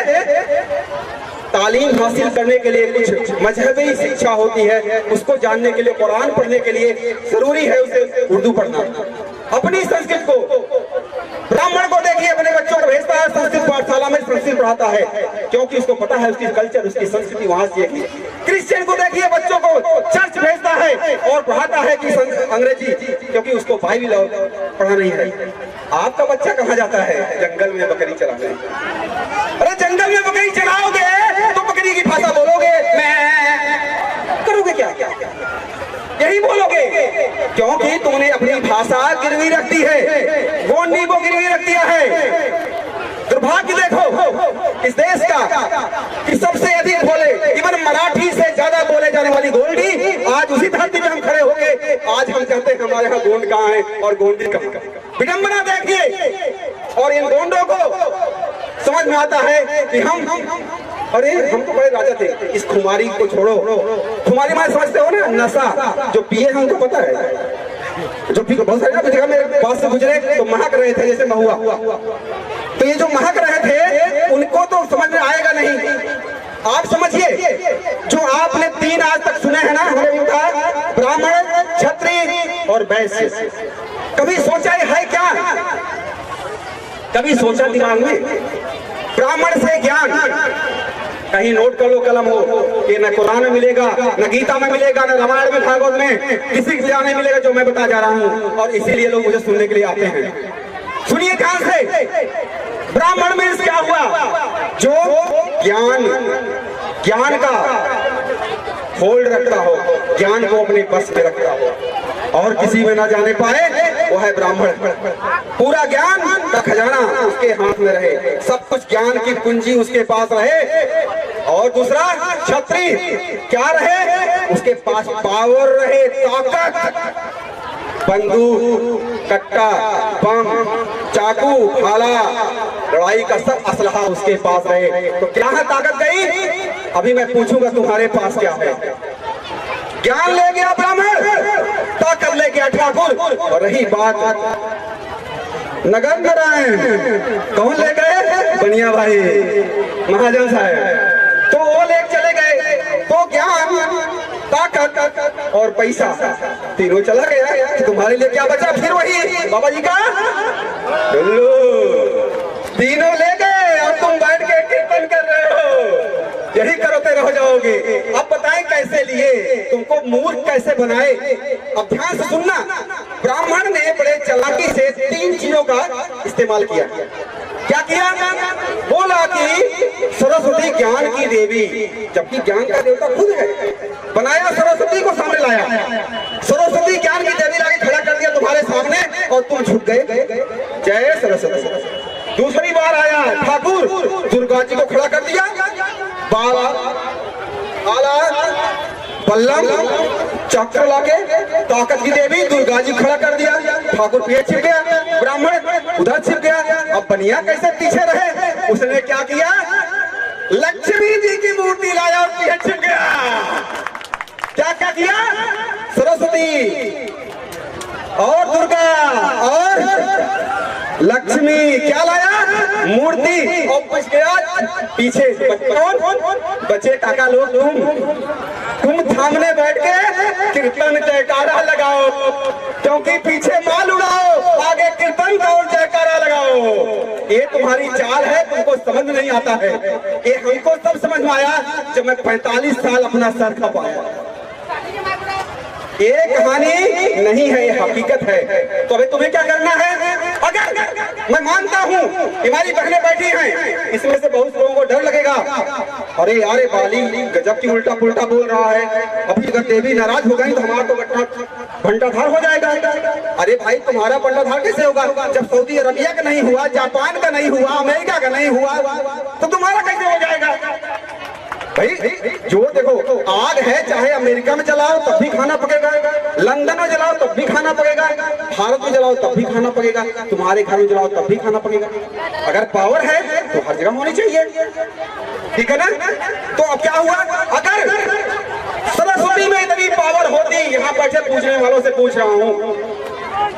[SPEAKER 2] तालीम हासिल करने के लिए कुछ मजहबी शिक्षा होती है, उसको जानने के लिए, कुरान पढ़ने के लिए जरूरी है उसे उर्दू पढ़ना। अपनी संस्कृत को, ब्राह्मण को देखिए अपने बच्चों को भेजता है संस्कृत पाठशाला में, संस्कृत पढ़ाता है क्योंकि उसको पता है उसकी कल्चर, उसकी संस्कृति वहां से है। क्रिश्चियन को देखिए बच्चों को चर्च भेजता है और पढ़ाता है कि अंग्रेजी, क्योंकि उसको बाइबल पढ़ा नहीं है। आपका बच्चा कहाँ जाता है? जंगल में बकरी चलाने। अरे जंगल में बकरी चलाओगे तो बकरी की भाषा बोलोगे, मैं करोगे क्या? यही बोलोगे, क्योंकि तुमने अपनी भाषा गिरवी रख दी है, गोंडी को गिरवी रख दिया है। दुर्भाग्य देखो इस देश का कि सबसे अधिक बोले, इवन मराठी से ज्यादा बोले जाने वाली गोंडी, आज उसी धरती पे हम खड़े हो गए। आज हम कहते हैं हमारे यहाँ गोंड कहाँ है और गोंडी कहाँ। विडंबना देखिए, और इन गोंडों को समझ में आता है कि अरे हम तो बड़े राजा थे। इस खुमारी को छोड़ो, खुमारी माने समझते हो ना, नशा जो पिए हैं उनको पता है, जो पी बहुत सारे जगह मेरे पास से गुजरे तो महक रहे थे जैसे महुआ, तो ये जो महक रहे थे उनको तो समझ में आएगा नहीं। आप समझिए, जो आपने 3 आज तक सुने हैं ना, हमने कहा ब्राह्मण, क्षत्रिय और वैश्य, कभी सोचा है क्या? कभी सोचा दिमाग में? ब्राह्मण से ज्ञान, कहीं नोट कर लो कलम हो कि न कुरान में मिलेगा, न गीता में मिलेगा, न रामायण में, भागवत में, किसी को नहीं मिलेगा जो मैं बता जा रहा हूँ, और इसीलिए लोग मुझे सुनने के लिए आते हैं। सुनिए ध्यान से, ब्राह्मण में क्या हुआ? जो ज्ञान का होल्ड रखता हो, ज्ञान को अपने बस में रखता हो और किसी में ना जाने पाए, वो है ब्राह्मण। पूरा ज्ञान का खजाना उसके हाथ में रहे, सब कुछ ज्ञान की कुंजी उसके पास रहे। और दूसरा क्षत्रिय क्या रहे? उसके पास पावर रहे, ताकत, बंदूक, कट्टा, बम, चाकू, भाला, लड़ाई का सब असलहा उसके पास रहे। तो क्या है ताकत गई? अभी मैं पूछूंगा तुम्हारे पास क्या है? ज्ञान ले गया ब्राह्मण, ताकत ले गया ठाकुर, और रही बात नगर नारायण, कौन ले गए? बनिया भाई, महाजन साहब, तो वो ले चले गए। तो ज्ञान, ताकत और पैसा तीनों चला गया। तुम्हारे लिए क्या बचा? फिर वही बाबा जी का ढुल्लू, तीनों ले गए और तुम बैठ के कीर्तन कर रहे हो। यही करते रह जाओगे। अब बताएं कैसे लिए, तुमको मूर्ख कैसे बनाए। अब ध्यान से सुनना, ब्राह्मण ने बड़े चालाकी से 3 चीजों का इस्तेमाल किया। क्या किया? बोला कि सरस्वती ज्ञान की देवी, जबकि ज्ञान का देवता खुद है। बनाया, सरस्वती को सामने लाया, सरस्वती ज्ञान की देवी लाके खड़ा कर दिया तुम्हारे सामने और तुम झुक गए, जय सरस्वती। दूसरी बार आया ठाकुर, दुर्गा जी को खड़ा कर दिया, बाला, आला, बल्लम, चक्र लाके ताकत की देवी दुर्गा जी खड़ा कर दिया। ठाकुर पीछे छिप गया, ब्राह्मण उधर छिप गया। अब बनिया कैसे पीछे रहे? उसने क्या किया? लक्ष्मी जी की मूर्ति लाया और पीछे छिप गया। क्या क्या किया? सरस्वती और दुर्गा और लक्ष्मी क्या लाया? मूर्ति। और बच गया पीछे कौन? बचे काका लोग तुम थामने बैठ के कीर्तन जयकारा लगाओ, क्योंकि पीछे माल उड़ाओ, आगे कीर्तन और जयकारा लगाओ। ये तुम्हारी चाल है, तुमको समझ नहीं आता है। ये हमको तब समझ में आया जब मैं 45 साल अपना सर खपाया। ये कहानी नहीं है, ये हकीकत है। तो अभी तुम्हें क्या करना है? अगर मैं मानता हूँ हमारी बहनें बैठी हैं, इसमें से बहुत लोगों को डर लगेगा, अरे यार बाली गजब की उल्टा पुल्टा बोल रहा है, अभी अगर देवी नाराज हो गई तो हमारा तो भंडाधार हो जाएगा। अरे भाई तुम्हारा भंडाधार कैसे होगा जब सऊदी अरबिया का नहीं हुआ, जापान का नहीं हुआ, अमेरिका का नहीं हुआ, तो तुम्हारा कैसे हो जाएगा? भाई जो देखो आग है, चाहे अमेरिका में जलाओ तब भी खाना पकेगा, लंदन में जलाओ तब भी खाना पकेगा, भारत में जलाओ तब भी खाना पकेगा, तुम्हारे घर में जलाओ तब भी खाना पकेगा। अगर पावर है तो हर जगह होनी चाहिए, ठीक है ना? तो अब क्या हुआ? अगर सरस्वती में इतनी पावर होती, यहाँ बैठे पूछने वालों से पूछ रहा हूँ,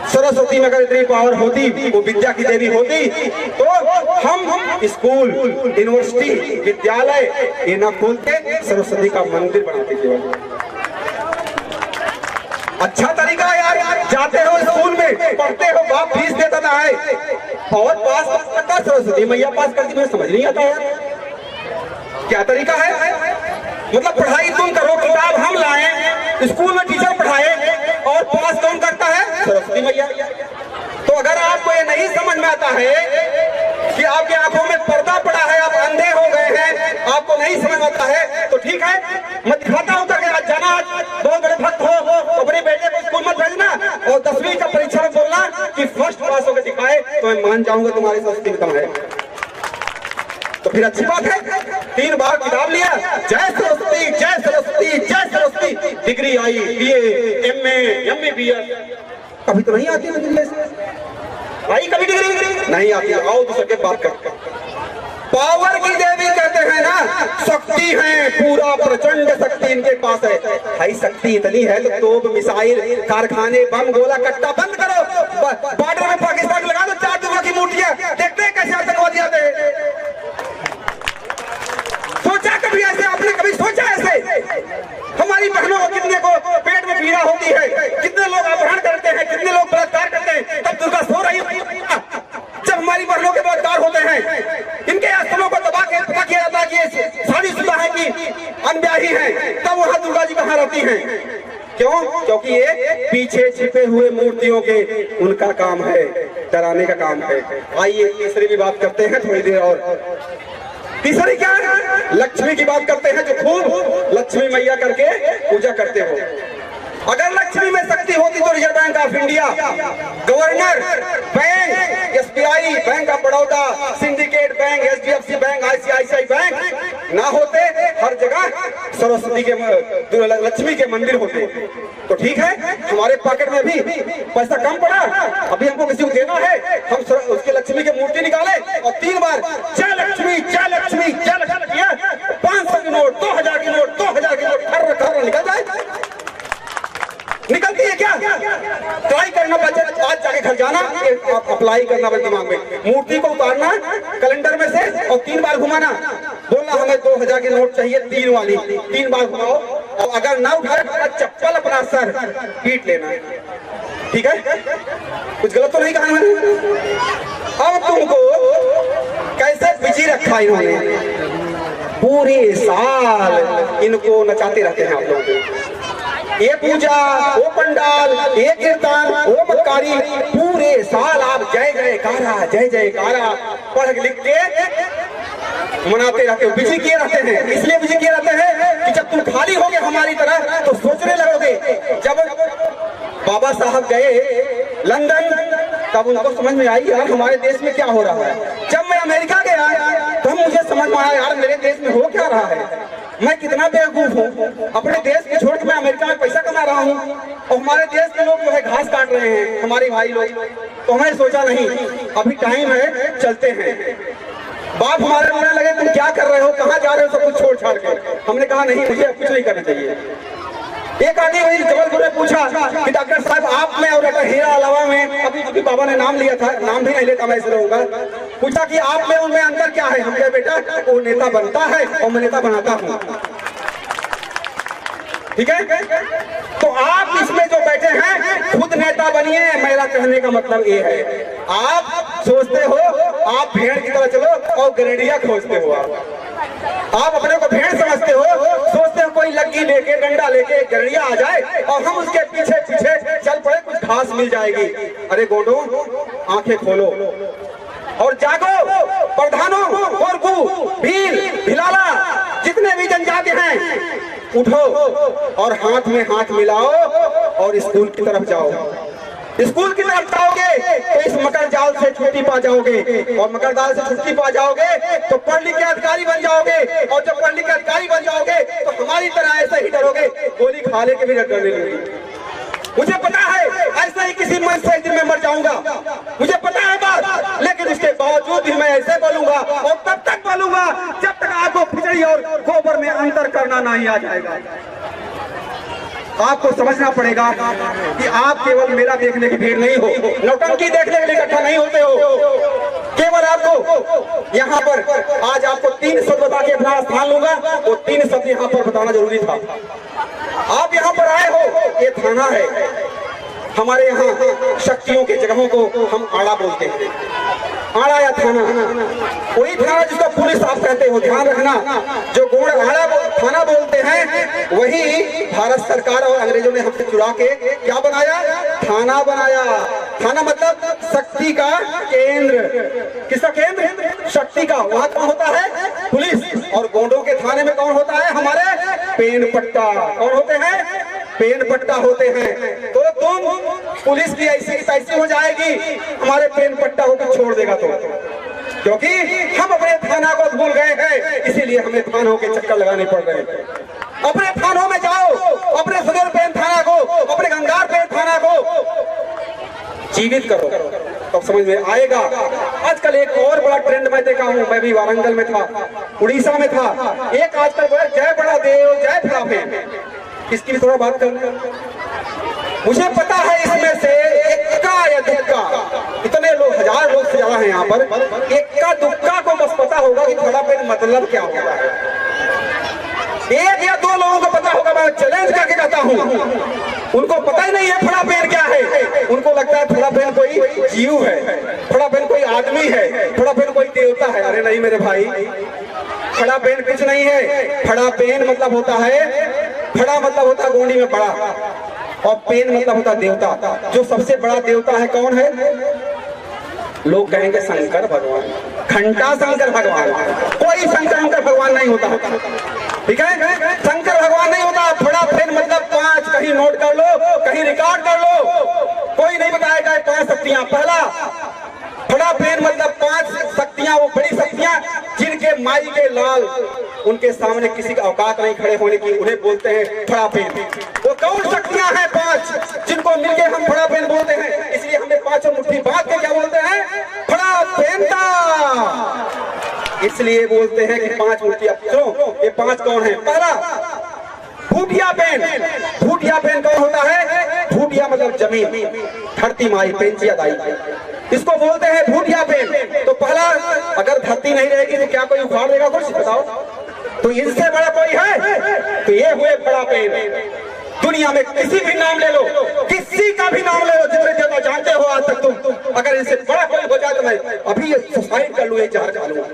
[SPEAKER 2] सरस्वती में अगर इतनी पावर होती, वो विद्या की देवी होती, तो हम स्कूल, यूनिवर्सिटी, विद्यालय ये ना खोलते, सरस्वती का मंदिर बनाते केवल। अच्छा तरीका है यार, जाते हो स्कूल में पढ़ते हो, बाप फीस देता है और पास करता, सरस्वती मैया पास करती, मुझे समझ नहीं आता यार क्या तरीका है। मतलब पढ़ाई तुम करो, किताब हम लाएं, स्कूल में टीचर पढ़ाए और पास कौन करता है? सरस्वती मैया। तो अगर आपको ये नहीं समझ में आता है कि आपकी आंखों में पर्दा पड़ा है, आप अंधे हो गए हैं, आपको नहीं समझ आता है, तो ठीक है, मैं दिखाता हूँ करके आज जाना, बहुत बड़े भक्त हो तो अपने बेटे को स्कूल मत भेजना और 10वीं का परीक्षा में बोलना कि फर्स्ट पास होकर दिखाए, तो मैं मान जाऊंगा तुम्हारी सरस्वती कम है। तो फिर अच्छी बात है, 3 बार किताब लिया, जय सरस्वती जय सरस्वती जय Saraswati, degree I, BA, MA, MA, BS, कभी तो नहीं आती है दिल्ली से भाई, कभी डिग्री नहीं आती। आओ दूसरे के बात कर। पावर की देवी कहते हैं ना, शक्ति है, पूरा प्रचंड शक्ति इनके पास है। भाई शक्ति इतनी है तो तोप, मिसाइल, कारखाने, बम, गोला कट्टा बंद करो, बॉर्डर में पाकिस्तान लगा दो 4 दुर्गा की मूर्तियां, देखते हैं कैसे आतंकवादी आते हैं। सोचा कभी ऐसे? आपने कभी सोचा ऐसे? हमारी बहनों को कितने को पेट में पीड़ा होती है, कितने लोग अपहरण करते हैं, कितने लोग बलात्कार करते हैं, तब दुर्गा सो रही है। जब हमारी बहनों के बलात्कार होते हैं, इनके आश्रमों को दबा के पता किया जाता है कि ये शादीशुदा है कि अनब्याही है, तब वहां दुर्गा जी कहाँ रहती हैं? क्यों? क्योंकि ये पीछे छिपे हुए मूर्तियों के उनका काम है, डराने का काम है। आइए तीसरी भी बात करते हैं थोड़ी देर और। तीसरी क्या है? लक्ष्मी की बात करते हैं, जो खूब लक्ष्मी मैया करके पूजा करते हो। अगर लक्ष्मी में शक्ति होती तो reserve bank of India, governor, bank, SBI, bank of Baroda, syndicate bank, HDFC bank, ICICI bank ना होते, हर जगह सरस्वती के, लक्ष्मी के मंदिर होते। तो ठीक है, हमारे पॉकेट में भी पैसा कम पड़ा, अभी हमको किसी को देना है, हम उसके लक्ष्मी की मूर्ति निकाले और 3 बार जय लक्ष्मी जय लक्ष्मी जय लक्ष्मी, 500 की नोट, 2000 की नोट, 2000 की नोट खर्र निकल जाए। निकलती है क्या? ट्राई करना बच्चे, आज जाके घर जाना, अप्लाई करना बस दिमाग में, मूर्ति को उतारना कैलेंडर में से और 3 बार घुमाना, बोलना हमें 2000 की नोट चाहिए 3 वाली, 3 बार घुमाओ और अगर ना उठाए तो चप्पल अपना सर पीट लेना, ठीक है? कुछ गलत तो नहीं कहा मैंने? अब तुमको कैसे बिजी रखा इन्होंने, पूरे साल इनको नचाते रहते हैं आप लोग। ये पूजा, वो पंडाल, ये कीर्तन, वो मक्कारी, पूरे साल आप जय जयकारा पढ़ लिख के मनाते रहते हो, बिजी किए रहते हैं। इसलिए बिजी किए रहते हैं कि जब तुम खाली होगे हमारी तरह तो सोचने लगोगे। जब बाबा साहब गए लंदन तब उनको समझ में आई यार हमारे देश में क्या हो रहा है। जब मैं अमेरिका गया तब मुझे समझ में आया यार मेरे देश में हो क्या रहा है, मैं कितना बेवकूफ हूँ, अपने देश को छोड़ के मैं अमेरिका में पैसा कमा रहा हूँ और हमारे देश के लोग जो है घास काट रहे हैं, हमारे भाई लोग। तो हमने सोचा नहीं, अभी टाइम है, चलते हैं। बाप हमारे बोलने लगे तुम क्या कर रहे हो, कहाँ जा रहे हो, सब कुछ छोड़ छाड़ के। हमने कहा नहीं, मुझे कुछ नहीं करना चाहिए, एक आदमी वही जबलपुर में पूछा कि डॉक्टर साहब आप में और डॉक्टर हीरा अलावा में, अभी बाबा ने नाम लिया था, नाम भी नहीं लेता मैं ऐसे रहूंगा, पूछा कि आप में उनमें अंतर क्या है? हम कहे बेटा वो नेता बनता है और मैं नेता बनाता हूँ। ठीक है, तो आप इसमें जो बैठे हैं खुद नेता बनिए। मेरा कहने का मतलब ये है, आप सोचते हो आप भेड़ की तरह चलो और गरेडिया खोजते हो। आप अपने को भेड़ समझते हो, सोचते हो कोई लग्गी लेके डंडा लेके गरेडिया आ जाए और हम उसके पीछे पीछे चल पड़े, कुछ घास मिल जाएगी। अरे गोडो, आंखें खोलो और जागो। प्रधानों, कोरकू, भील, भिलाला, जितने भी जनजाति हैं, उठो और हाथ में हाथ मिलाओ और स्कूल की तरफ जाओ। स्कूल की तरफ जाओगे तो इस मकर जाल से छुट्टी पा जाओगे, और मकर जाल से छुट्टी पा जाओगे तो पढ़ लिख के अधिकारी बन जाओगे, और जब पढ़ लिख के अधिकारी बन जाओगे तो हमारी तरह ऐसे ही डरोगे, गोली खा ले के भी डरने लगेगी। मुझे पता है ऐसे ही किसी मंच से दिन में मर जाऊंगा, मुझे पता है बात, लेकिन इसके बावजूद भी मैं ऐसे बोलूंगा और तब तक बोलूंगा जब तक आपको खिचड़ी और गोबर में अंतर करना नहीं आ जाएगा। आपको समझना पड़ेगा कि आप केवल मेरा देखने की भीड़ नहीं हो, नौटंकी देखने के लिए इकट्ठा नहीं होते हो। केवल आपको यहाँ पर आज आपको 3 शब्द बता के अपना स्थान लूंगा, वो 3 शब्द यहाँ पर बताना जरूरी था। आप यहाँ पर आए हो, ये थाना है। हमारे यहाँ शक्तियों के जगहों को हम आड़ा बोलते हैं, आड़ा या थाना। वही थाना जिसको पुलिस आप कहते हो, ध्यान रखना, जो गोड़ आड़ा थाना बोलते हैं वही भारत सरकार और अंग्रेजों ने हमसे चुरा के क्या बनाया? थाना बनाया। थाना मतलब शक्ति का केंद्र। किसका केंद्र? शक्ति का। वहां कौन होता है? पुलिस। और गोंडों के थाने में कौन होता है? हमारे पेन पट्टा। कौन होते हैं? पेन पट्टा होते हैं। तो तुम पुलिस की ऐसी तैसी हो जाएगी, हमारे पेन पट्टा होकर छोड़ देगा तो, क्योंकि हम अपने थाना को भूल गए हैं, इसीलिए हमें थानों के चक्कर लगाने पड़ रहे हैं। अपने थानों में जाओ, अपने सदर पेन थाना को, अपने गंगार पेन थाना को जीवित करो, तब समझ में आएगा। आजकल एक और बड़ा ट्रेंड मैं देखा हूँ, मैं भी वारंगल में था, उड़ीसा में था, एक आजकल बोला जय बड़ा देव जय फलाफे। इसकी भी थोड़ा बात करना। मुझे पता है इसमें से इक्का या दुक्का, इतने लोग, 1000 लोग से ज्यादा हैं यहाँ पर, इक्का दुक्का को बस पता होगा कि थोड़ा पेन मतलब क्या होगा। 1 या 2 लोगों को पता होगा, मैं चैलेंज करके कहता हूँ, उनको पता ही नहीं है थोड़ा पेन क्या है। उनको लगता है थोड़ा पेन कोई जीव है, थोड़ा पेन कोई आदमी है, थोड़ा पेन कोई देवता है। अरे नहीं मेरे भाई, खड़ा पेन कुछ नहीं है। खड़ा पेन मतलब होता है, खड़ा मतलब होता है गोंडी में बड़ा, और पेन मतलब होता है देवता। जो सबसे बड़ा देवता है कौन है? लोग कहेंगे शंकर भगवान, घंटा शंकर भगवान। कोई शंकर भगवान नहीं होता, ठीक है? शंकर भगवान नहीं होता। थोड़ा पेन मतलब 5, कहीं नोट कर लो, कहीं रिकॉर्ड कर लो, कोई नहीं बताएगा 5 शक्तियां। पहला थोड़ा पेन मतलब 5 शक्तियां, वो बड़ी शक्तियां जिनके माई के लाल, उनके सामने किसी का औकात नहीं खड़े होने की, उन्हें बोलते हैं थोड़ा पेन। वो कौन शक्तियां हैं 5 जिनको मिलके हम थोड़ा पेन बोलते हैं? इसलिए हमें 5 मुट्ठी बांध के क्या बोलते हैं? थोड़ा पेनता। इसलिए बोलते हैं कि 5 मुट्ठी। अब सुनो, ये 5 कौन है? पहला भूटिया पेन। भूटिया पेन कौन होता है? भूटिया मतलब जमीन, धरती माई, पेंचिया दाई, इसको बोलते हैं भूटिया पेन। तो पहला, अगर धरती नहीं रहेगी तो क्या कोई उखाड़ देगा? कुछ बताओ। तो इनसे बड़ा कोई है? तो ये हुए बड़ा पेन। दुनिया में किसी भी नाम ले लो, किसी का भी नाम ले लो, जितने जगह जानते हो आज तक तुम, अगर इनसे बड़ा कोई हो जाए तो मैं अभी ये सुसाइड कर लूँ, ये जहर खा लूँ।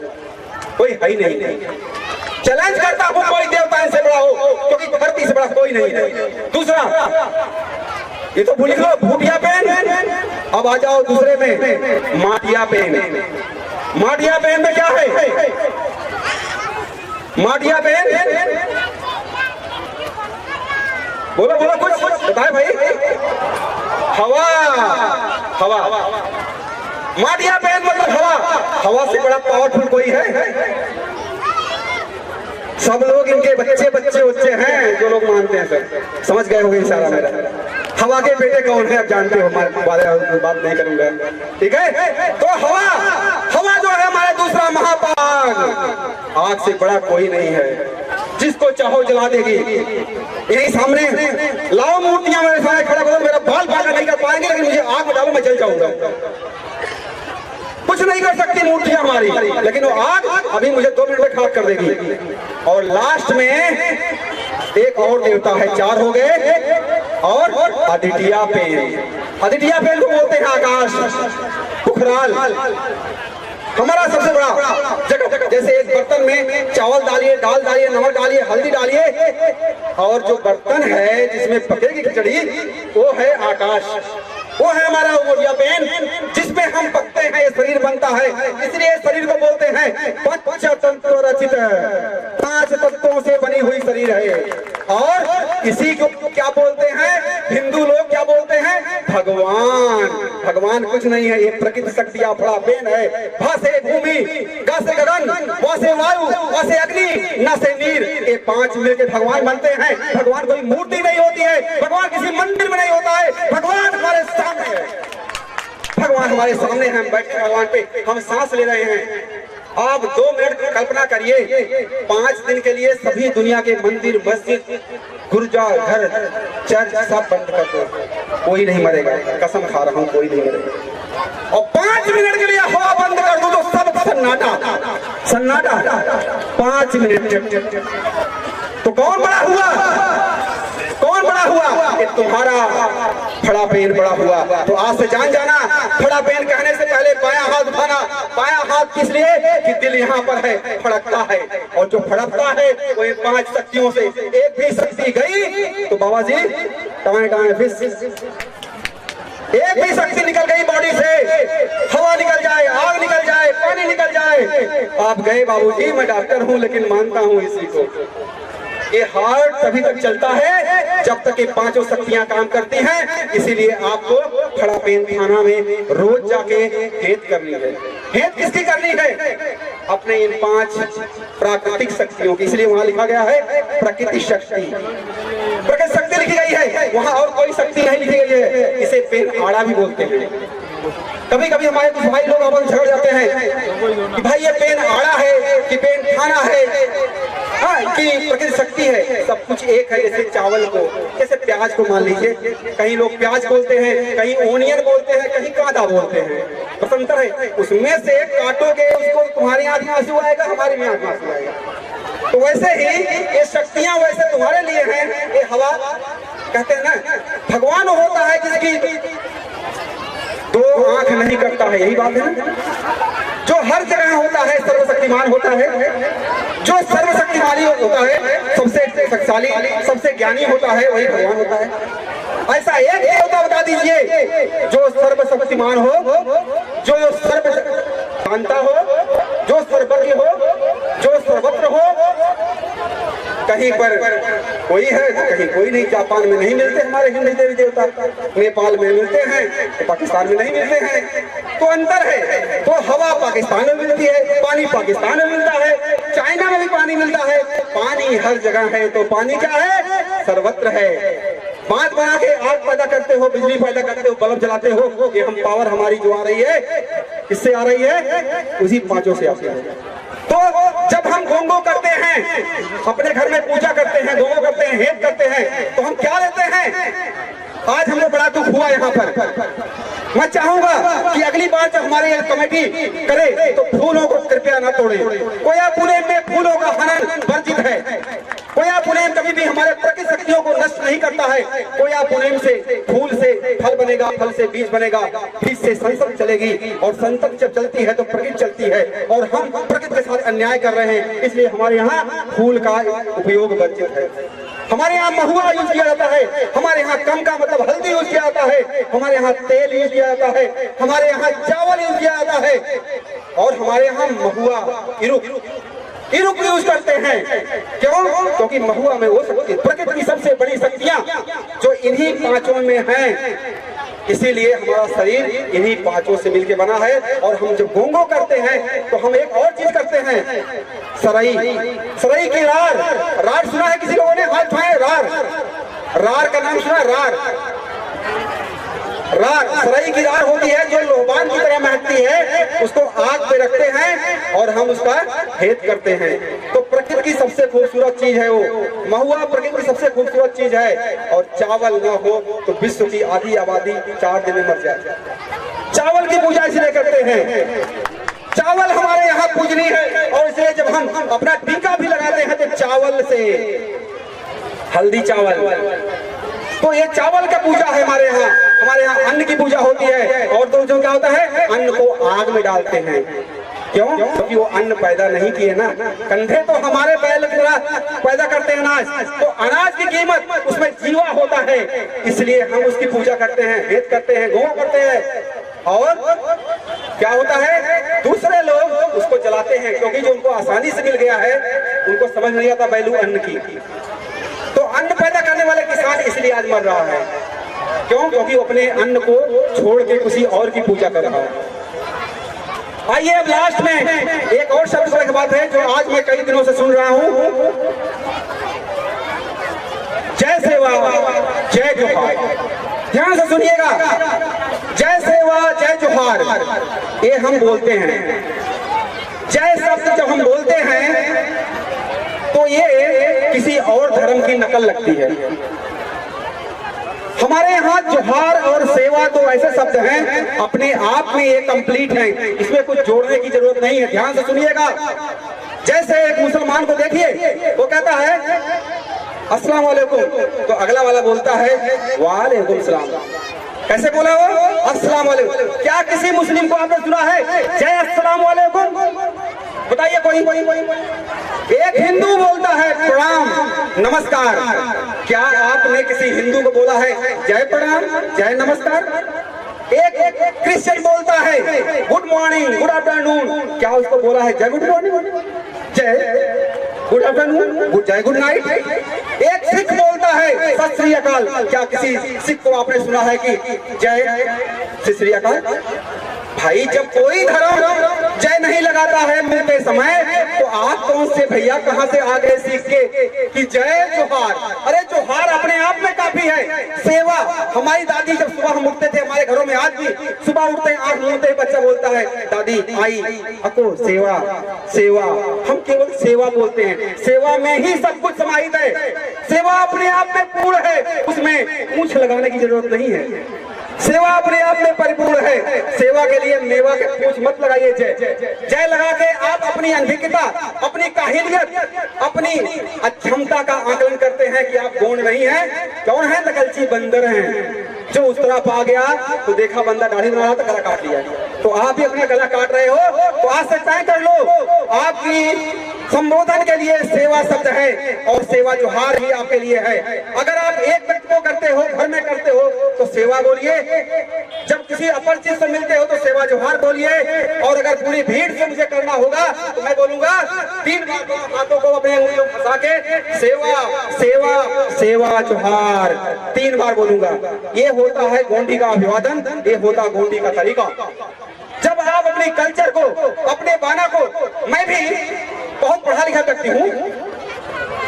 [SPEAKER 2] कोई है ही नहीं। चैलेंज करता हूँ, कोई देवता इनसे बड़ा हो, क्योंकि धरती से बड़ा कोई नहीं है। दूसरा, ये तो भूल लो, भूटिया पेन। अब आ जाओ दूसरे में, माटिया पेन। माटिया पेन में क्या है? माटिया पेन, बोलो बोलो, कुछ बताए भाई। हवा। हवा, माटिया पेन मतलब हवा। हवा से बड़ा पावरफुल कोई है? सब लोग इनके बच्चे हैं जो लोग मानते हैं। सर समझ गए होंगे इशारा मेरा। हवा के बेटे कौन है आप जानते हो, हमारे बात नहीं करूंगा, ठीक है? तो हवा जो है हमारा दूसरा महापाग, आग से बड़ा कोई नहीं है। जिसको चाहो जला देगी। यही सामने लाओ मूर्तियां, मेरे सामने खड़ा करो, मेरा बाल बांका नहीं कर पाएंगे, लेकिन मुझे आग में डालो मैं जल जाऊंगा। कुछ नहीं कर सकती मूर्तियां हमारी, लेकिन वो आग अभी मुझे 2 मिनट में खाक कर देगी। और लास्ट में एक और देवता है, 4 हो गए, और अदितिया पेन। अदितिया पेन को बोलते हैं आकाश, पुखराल। हमारा सबसे बड़ा जगह, जैसे एक बर्तन में चावल डालिए, दाल डालिए, नमक डालिए, हल्दी डालिए, और जो बर्तन है जिसमें पकेगी खिचड़ी वो है आकाश, वो है हमारा अमोदिया पेन, जिसमें हम पकते हैं, ये शरीर बनता है। इसलिए शरीर को बोलते हैं पंचतंत्र रचित, 5 तत्वों से बनी हुई शरीर है। और इसी को क्या बोलते हैं हिंदू लोग, क्या बोलते हैं भगवान। भगवान कुछ नहीं है, ये प्रकृति शक्ति बड़ा पेन है। भा से भूमि, गा से गगन, वा से वायु, वा से अग्नि, न से नीर, ये 5 मिलकर भगवान बनते हैं। भगवान कोई मूर्ति नहीं होती है, भगवान किसी मंदिर में नहीं होता है, भगवान हमारे सामने है। भगवान हमारे सामने हैं, हम बैठे भगवान पे, हम सांस ले रहे हैं। आप 2 मिनट कल्पना करिए, 5 दिन के लिए सभी दुनिया के मंदिर, मस्जिद, गिरजा घर, चर्च सब बंद कर दो, कोई नहीं मरेगा, कसम खा रहा हूँ कोई नहीं मरेगा। और 5 मिनट के लिए हवा बंद कर दो तो सब सन्नाटा, सन्नाटा। 5 मिनट तो कौन बड़ा हुआ, कौन बड़ा हुआ? कि तुम्हारा फड़ा पेन बड़ा हुआ। तो आज से जान जाना, फड़ा पेन कहने से पहले बायां हाथ उठाना। बायां हाथ किस लिए? कि दिल यहाँ पर है, फड़कता है, और जो फड़कता है वो 5 शक्तियों से एक भी शक्ति गई तो बाबा जी टाएं टाएं फिस, एक भी शक्ति निकल गई बॉडी से, हवा निकल जाए, आग निकल जाए, पानी निकल जाए, आप गए बाबूजी। मैं डॉक्टर हूँ लेकिन मानता हूँ इसी को। ये हार्ट तभी तक चलता है जब तक ये 5 शक्तियां काम करती हैं। इसीलिए आपको फड़ा पेन थाना में रोज जाके हेत करनी है। हेत किसकी करनी है? अपने इन 5 प्राकृतिक शक्तियों की। इसलिए वहां लिखा गया है प्रकृति शक्ति, प्रकृति शक्ति लिखी गई है, वहां और कोई शक्ति नहीं लिखी गई है। इसे पेन आड़ा भी बोलते हैं। कभी कभी हमारे कुछ भाई लोग आपस झगड़ जाते हैं कि भाई ये पेन आड़ा है कि पेन थाना है, हाँ कि प्रकृति शक्ति है। सब कुछ एक है। जैसे चावल को, जैसे प्याज को मान लीजिए, कहीं लोग प्याज बोलते हैं, कहीं ओनियन बोलते हैं, कहीं कांदा बोलते हैं, बसंतर है। उसमें से काटोगे उसको, तुम्हारी आंख में आंसू आएगा, हमारी में आंख में आंसू आएगा। तो वैसे ही ये शक्तियां वैसे तुम्हारे लिए हैं। ये हवा कहते हैं ना, भगवान होता है जिसकी 2 आंख नहीं करता है, यही बात है ना। जो हर जगह होता है, सर्वशक्तिमान होता है, जो सर्वशक्तिमानी होता है, सबसे शक्तिशाली, सबसे ज्ञानी होता है, वही भगवान होता है। ऐसा एक देवता बता दीजिए जो सर्वशक्तिमान हो, जो सर्व जानता हो, जो सर्वज्ञ हो, जो सर्वत्र हो। कहीं पर कोई है तो कहीं कोई नहीं। जापान में नहीं मिलते हमारे हिंदू देवी देवता, नेपाल में मिलते हैं तो पाकिस्तान में नहीं मिलते हैं। तो अंतर है। तो हवा पाकिस्तान में मिलती है, पानी पाकिस्तान में मिलता है, चाइना में भी पानी मिलता है। पानी हर जगह है। तो पानी क्या है? सर्वत्र है। बांध बना के आग पैदा करते हो, बिजली पैदा करते हो, बल्ब जलाते हो, ये हम पावर हमारी जो आ रही है, किससे आ रही है? उसी 5 से आती है। तो जब हम गोंगो करते हैं, अपने घर में पूजा करते हैं, गोंगो करते हैं, हेत करते हैं, तो हम क्या लेते हैं? आज हमें बड़ा दुख हुआ यहाँ पर। मैं चाहूंगा कि अगली बार जब हमारी कमेटी करे तो फूलों को कृपया न तोड़े। कोया पुनेम में फूलों का हनन वर्जित है। कोया पुनेम कभी भी हमारे प्रकृति शक्तियों को नष्ट नहीं करता है। कोया पुनेम से फूल से फल बनेगा, फल से बीज बनेगा, बीज से संसद चलेगी, और संसद जब चलती है तो प्रकृति चलती है। और हम प्रकृति के साथ अन्याय कर रहे हैं, इसलिए हमारे यहाँ फूल का उपयोग वर्जित है। हमारे यहाँ महुआ यूज किया जाता है, हमारे यहाँ कम का मतलब हल्दी यूज किया जाता है, हमारे यहाँ तेल यूज किया जाता है, हमारे यहाँ चावल यूज किया जाता है, और हमारे यहाँ महुआ इरुक यूज करते हैं। क्यों? क्योंकि महुआ में वो शक्ति, प्रकृति की सबसे बड़ी शक्तियां जो इन्हीं 5 में हैं। इसीलिए हमारा शरीर इन्हीं 5 से मिलकर बना है। और हम जब गोंगो करते हैं तो हम एक और चीज करते हैं, सराई। सराई की रार, रार सुना है किसी लोगों ने? हाथ उठाए। रार, रार का नाम सुना? रार, रार सराई की रार होती है जो लोबान की तरह महकती है। उसको आग पे रखते हैं और हम उसका हेत करते हैं। तो प्रकृति की सबसे सबसे खूबसूरत चीज है वो, महुआ प्रकृति की सबसे खूबसूरत चीज है। और चावल न हो तो विश्व की आधी आबादी 4 दिन में मर जाए। चावल की पूजा इसलिए करते हैं, चावल हमारे यहाँ पूजनीय है, और इसलिए जब हम अपना टीका भी लगाते हैं तो चावल से, हल्दी चावल, तो ये चावल का पूजा है हमारे यहाँ अन्न की पूजा होती है। और तो जो क्या होता है, अन्न को आग में डालते हैं, क्यों? क्योंकि वो अन्न पैदा नहीं किए ना, कंधे तो हमारे पैदा करते हैं अनाज, तो अनाज की कीमत उसमें जीवा होता है, इसलिए हम उसकी पूजा करते हैं, हेत करते हैं, गौ करते हैं। और क्या होता है, दूसरे लोग उसको जलाते हैं, क्योंकि जो उनको आसानी से मिल गया है, उनको समझ नहीं आता वैल्यू अन्न की। तो अन्न पैदा करने वाले किसान इसलिए आज मर रहा है, क्यों? क्योंकि वो अपने अन्न को छोड़ के किसी और की पूजा कर रहा है। आइए अब लास्ट में एक और शब्द की बात है जो आज मैं कई दिनों से सुन रहा हूं, जय सेवा जय जोहार। ध्यान से सुनिएगा, जय सेवा जय जोहार ये हम बोलते हैं। जय शब्द जब हम बोलते हैं तो ये किसी और धर्म की नकल लगती है। हमारे यहाँ जोहार और सेवा तो ऐसे शब्द हैं अपने आप में ये कंप्लीट हैं, इसमें कुछ जोड़ने की जरूरत नहीं है। ध्यान से सुनिएगा, जैसे एक मुसलमान को देखिए, वो कहता है अस्सलाम वालेकुम, तो अगला वाला बोलता है वालेकुम सलाम। कैसे बोला वो? अस्सलाम वालेकुम। क्या किसी मुस्लिम को आपने सुना है जय अस्सलाम वालेकुम? बताइए कोई? एक हिंदू बोलता है प्रणाम नमस्कार। क्या आपने किसी हिंदू को बोला है जय प्रणाम जय नमस्कार? एक क्रिश्चियन बोलता है गुड मॉर्निंग गुड आफ्टरनून, क्या उसको बोला है जय गुड मॉर्निंग जय गुड आफ्टरनून जय गुड नाइट? एक सिख बोलता है सत श्री अकाल, क्या किसी सिख को आपने सुना है कि जय सत श्री अकाल? भाई जब कोई धर्म जय नहीं लगाता है मिलते समय, तो आप कौन से भैया कहां से आ गए सीख के कि जय जोहार? अरे जोहार अपने आप में काफी है। सेवा, हमारी दादी जब सुबह हम उठते थे, हमारे घरों में आज भी सुबह उठते हैं, आंख मूंदते ही बच्चा बोलता है दादी आई अको सेवा सेवा। हम केवल सेवा बोलते हैं, सेवा में ही सब कुछ समाहित है। सेवा अपने आप में पूर्ण है, उसमें मूंछ लगाने की जरूरत नहीं है। सेवा अपने आप में परिपूर्ण है। सेवा के लिए मेवा के पूछ मत लगाइए जय। जय लगा के आप अपनी अनभिज्ञता, अपनी काहिलियत, अपनी अक्षमता का आकलन करते हैं कि आप गौण नहीं हैं। कौन है? नकलची बंदर हैं। जो उस तरफ आ गया तो देखा बंदा दाढ़ी बना रहा था, गला काट लिया। तो आप भी अपना गला काट रहे हो, तो आज से तय कर लो आपकी संबोधन के लिए सेवा शब्द है, और सेवा जोहार ही आपके लिए है। अगर आप एक व्यक्ति को करते हो, घर में करते हो, तो सेवा बोलिए। जब किसी अपरिचित से मिलते हो तो सेवा जोहार बोलिए। और अगर पूरी भीड़ से मुझे करना होगा तो मैं बोलूंगा 3 बार हाथों को अपने उंगलियों में फंसा के सेवा सेवा सेवा जोहार 3 बार बोलूंगा। ये होता है गोंडी का अभिवादन, ये होता गोंडी का तरीका। जब आप अपने कल्चर को, अपने बाना को, मैं भी बहुत पढ़ा लिखा व्यक्ति हूँ,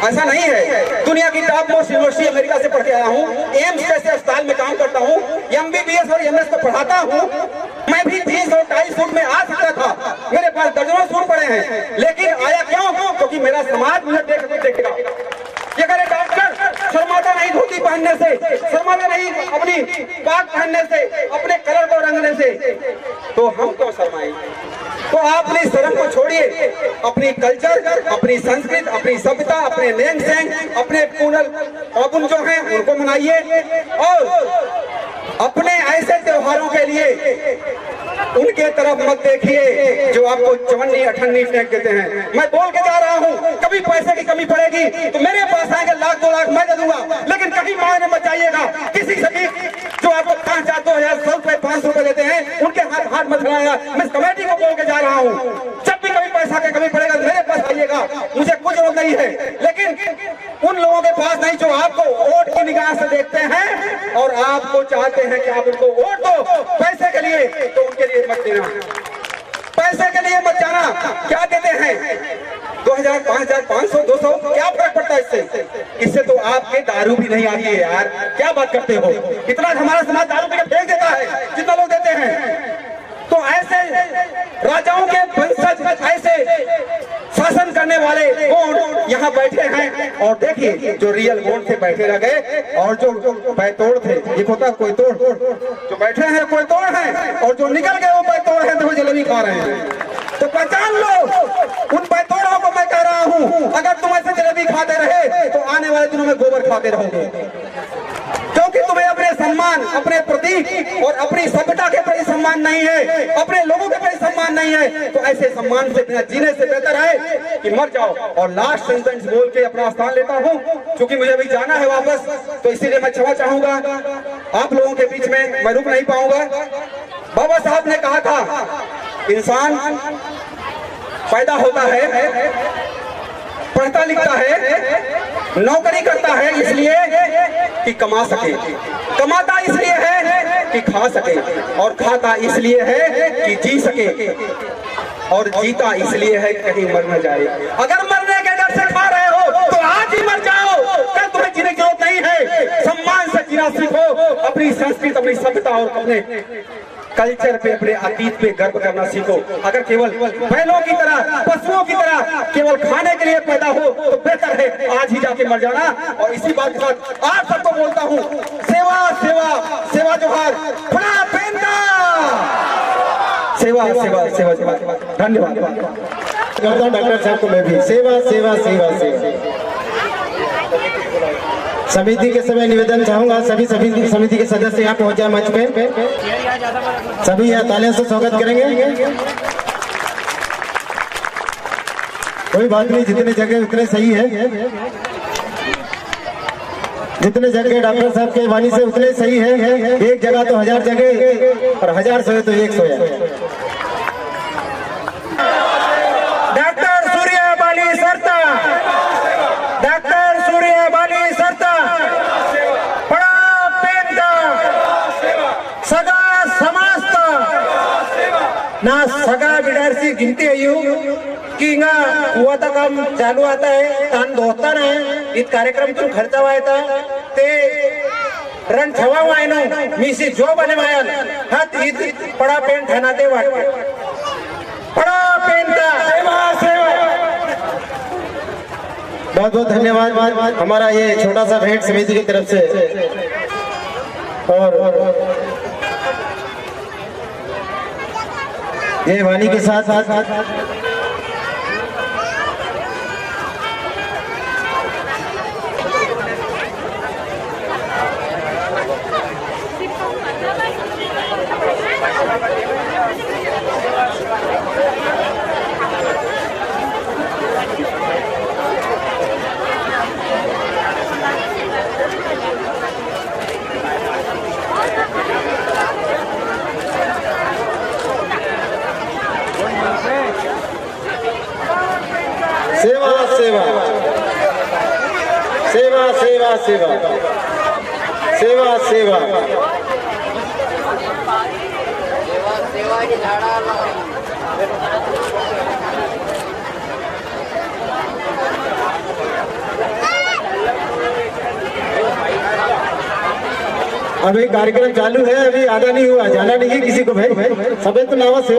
[SPEAKER 2] ऐसा नहीं है। दुनिया की टॉप मोस्ट यूनिवर्सिटी अमेरिका से पढ़ के आया हूँ, एम्स जैसे अस्पताल में काम करता हूँ, MBBS और MS को पढ़ाता हूँ। मैं भी 30 और 2.5 फुट में आ सकता था, मेरे पास दर्जनों सूट पड़े हैं, लेकिन आया क्यों? क्योंकि मेरा समाज मुझे देखेगा। ये करे डॉक्टर शर्माता नहीं धोती पहनने से, शर्माता नहीं अपनी पाग पहनने से, अपने कलर को रंगने से, तो हम क्यों शर्माएंगे? तो आप अपनी शर्म को छोड़िए, अपनी कल्चर, अपनी संस्कृति, अपनी सभ्यता, अपने लेन सेन, अपने पूर्ण जो हैं उनको मनाइए। और अपने ऐसे त्योहारों के लिए उनके तरफ मत देखिए जो आपको चवन्नी अठन्नी फेंक देते हैं। मैं बोल के जा रहा हूँ, कभी पैसे की कमी पड़ेगी तो मेरे पास आएंगे 1 लाख 2 लाख मैं दे दूंगा, लेकिन कहीं मांगने मत जाइएगा किसी से भी जो आपको 5,000 2,000 100 रुपए 500 रुपए देते हैं, उनके हाथ मत लगाएगा। मैं कमेटी को बोल के जा रहा हूँ, जब भी कभी पैसा की कमी पड़ेगा मेरे पास आइएगा, मुझे कुछ जरूरत नहीं है। लेकिन उन लोगों के पास नहीं जो आपको वोट की निगाह से देखते हैं और आपको चाहते हैं कि आप उनको वोट दो पैसे के लिए, तो उनके लिए मत देना, पैसे के लिए मत जाना। क्या देते हैं? 2,000 5,000 500 200, क्या फर्क पड़ता है इससे? इससे तो आपके दारू भी नहीं आती है यार, क्या बात करते हो? इतना हमारा समाज दारू पी के फेंक देता है जितना लोग देते हैं। तो तो ऐसे राजाओं के वंशज, ऐसे शासन करने वाले कौन यहाँ बैठे हैं। और देखिए जो रियल गोंड थे बैठे रह गए, और जो बैतोड़ थे, एक होता कोई तोड़, जो बैठे हैं कोई तोड़ है, और जो निकल गए वो बैतोड़ है, तो वो जलेबी खा रहे हैं। तो पहचान लो उन बैतोड़ों को। मैं कह रहा हूँ अगर तुम ऐसे जलेबी खाते रहे तो आने वाले दिनों में गोबर खाते रहोगे, क्योंकि तुम्हें अपने सम्मान, अपने प्रतीक और अपनी सभ्यता के प्रति सम्मान नहीं है, अपने लोगों के प्रति सम्मान नहीं है। तो ऐसे सम्मान से बिना जीने से बेहतर है कि मर जाओ। और लास्ट सेंटेंस बोल के अपना स्थान लेता हूँ, क्योंकि मुझे अभी जाना है वापस, तो इसीलिए मैं क्षमा चाहूंगा आप लोगों के बीच में, मैं रुक नहीं पाऊंगा। बाबा साहब ने कहा था इंसान पैदा होता है, पढ़ता लिखता है, नौकरी करता है इसलिए कि कमा सके, कमाता इसलिए है कि खा सके, और खाता इसलिए है कि जी सके, और जीता इसलिए है कि कहीं मर न जाए। अगर मरने के डर से खा रहे हो तो आज ही मर जाओ, कल तुम्हें जीने की जरूरत नहीं है। सम्मान से जीना सीखो, अपनी संस्कृति, अपनी सभ्यता और अपने कल्चर पे, अपने अतीत पे गर्व करना सीखो। अगर केवल बैलों की तरह, पशुओं की तरह केवल खाने के लिए पैदा हो तो बेहतर है आज ही जाके मर जाना। और इसी बात के साथ आप सबको बोलता हूँ, सेवा सेवा सेवा जोहार, बड़ा पेंटा, सेवा सेवा सेवा सेवा। धन्यवाद
[SPEAKER 1] करता हूँ डॉक्टर साहब को मैं भी, सेवा सेवा सेवा सेवा। समिति के समय निवेदन चाहूंगा, सभी समिति के सदस्य यहाँ पहुंच जाए मंच पे, सभी यहाँ तालियों से स्वागत करेंगे। कोई बात नहीं, जितने जगह उतने सही है, जितने जगह डॉक्टर साहब के वाणी से उतने सही है। एक जगह तो 1000 जगह, और 1000 सोए तो 100 है। डॉक्टर सूर्यबाली सरता, डॉक्टर सूर्यबाली सरता, बड़ा पेंटा, सगा समाजता ना सगा बिडारसी गिनती आयु कि इंगा हुआ था काम चालू आता है, तान दोस्ता है इत कार्यक्रम तुम खर्चा व्हायता ते रण ठेवा आहे नो मीसी जो बने मायल हात इत बड़ा पेंट है ना ते वाटते, बड़ा पेंटा, सेवा सेवा। बहुत बहुत धन्यवाद हमारा ये छोटा सा भेंट समिति की तरफ से। और ये वाणी के साथ साथ सेवा सेवा सेवा सेवा सेवा सेवा सेवा अभी कार्यक्रम चालू है, अभी आधा नहीं हुआ, जाना नहीं है किसी को भाई, सबे तो नावा से।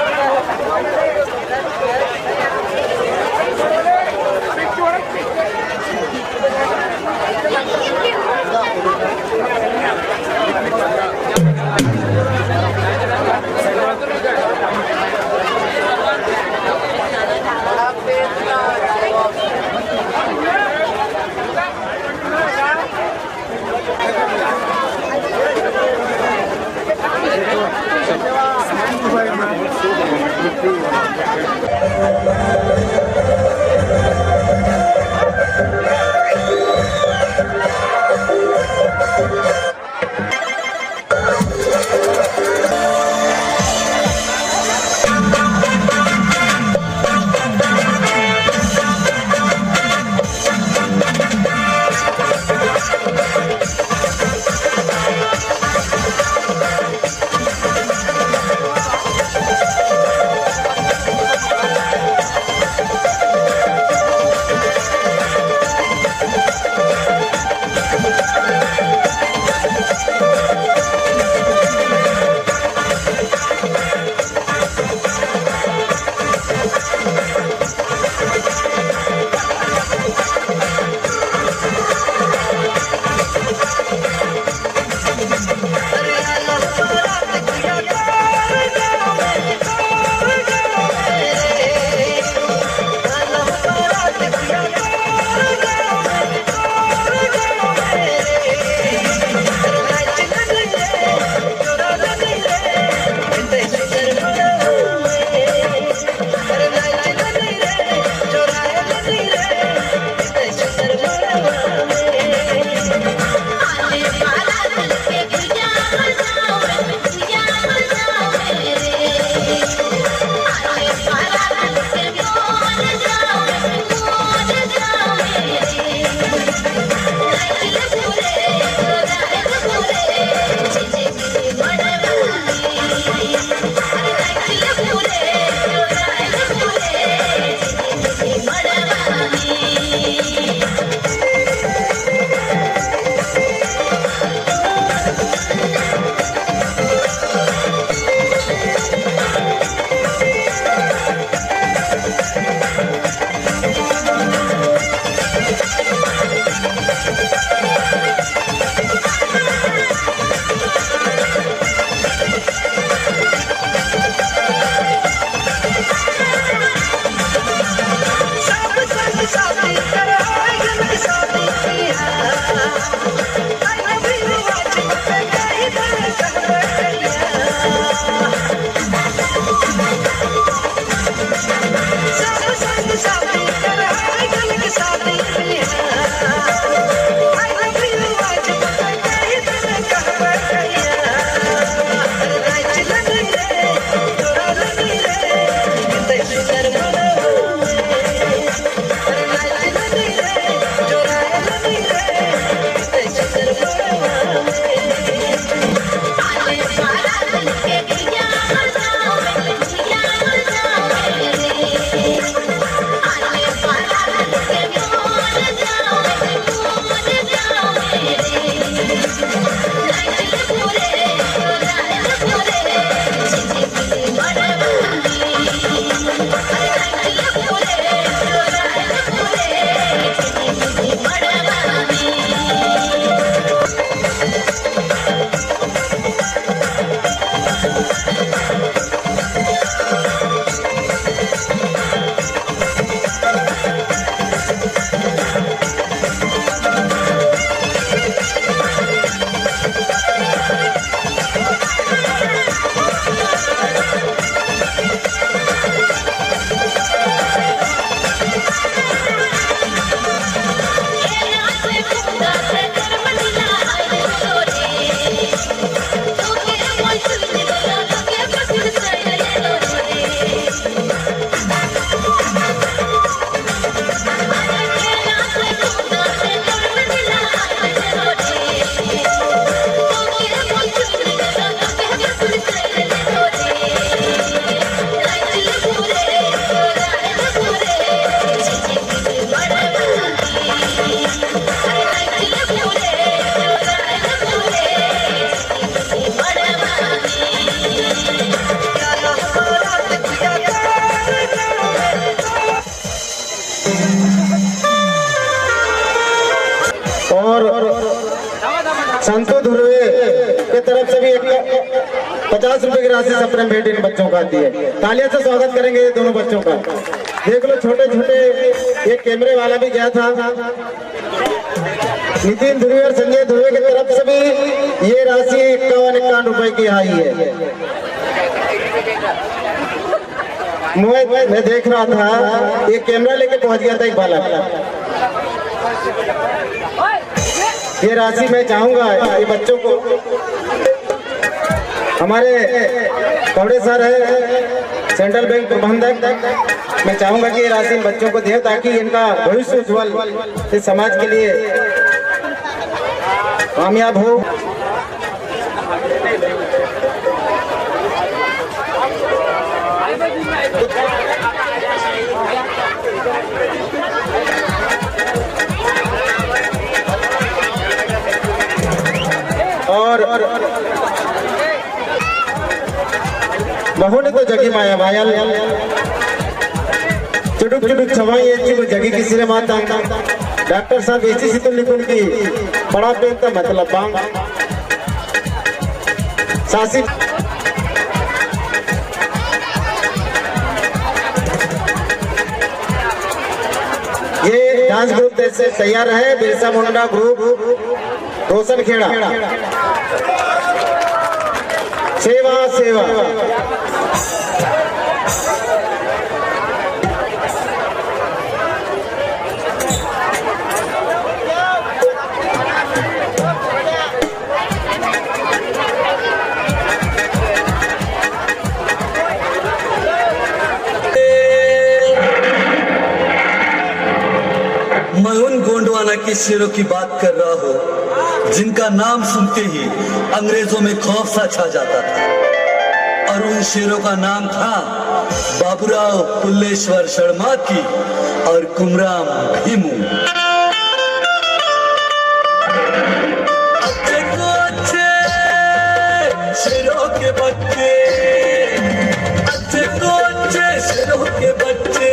[SPEAKER 1] संतो धुर्वे के तरफ से भी 50 रुपए की राशि अपने भेंट इन बच्चों का दी है। तालियां से स्वागत करेंगे ये दोनों बच्चों का। देख लो छोटे छोटे, ये कैमरे वाला भी गया था। नितिन ध्रुवे और संजय ध्रुवे की तरफ से भी ये राशि 51 रुपए की आई है। मैं देख रहा था, ये कैमरा लेके पहुंच गया था एक बालक। ये राशि मैं चाहूंगा ये बच्चों को, हमारे कौड़े सर है सेंट्रल बैंक प्रबंधक, मैं चाहूंगा कि ये राशि इन बच्चों को दें ताकि इनका भविष्य उज्जवल इस समाज के लिए कामयाब हो। और बहू ने तो जगी माया माया चुटुक चुटुक छवाई जगी किसी ने माता। डॉक्टर साहब ऐसी सी तो लिखुन की बड़ा पेन का मतलब बांग सासी। ये डांस ग्रुप से तैयार है, बिरसा मुंडा ग्रुप रोशन खेड़ा। सेवा सेवा
[SPEAKER 3] जमाना के शेरों की बात कर रहा हो, जिनका नाम सुनते ही अंग्रेजों में खौफ सा छा जाता था। और उन शेरों का नाम था बाबूराव पुल्लेश्वर शर्मा की और कुमराम भीमू। अच्छे को अच्छे शेरों के बच्चे, अच्छे को अच्छे शेरों के बच्चे,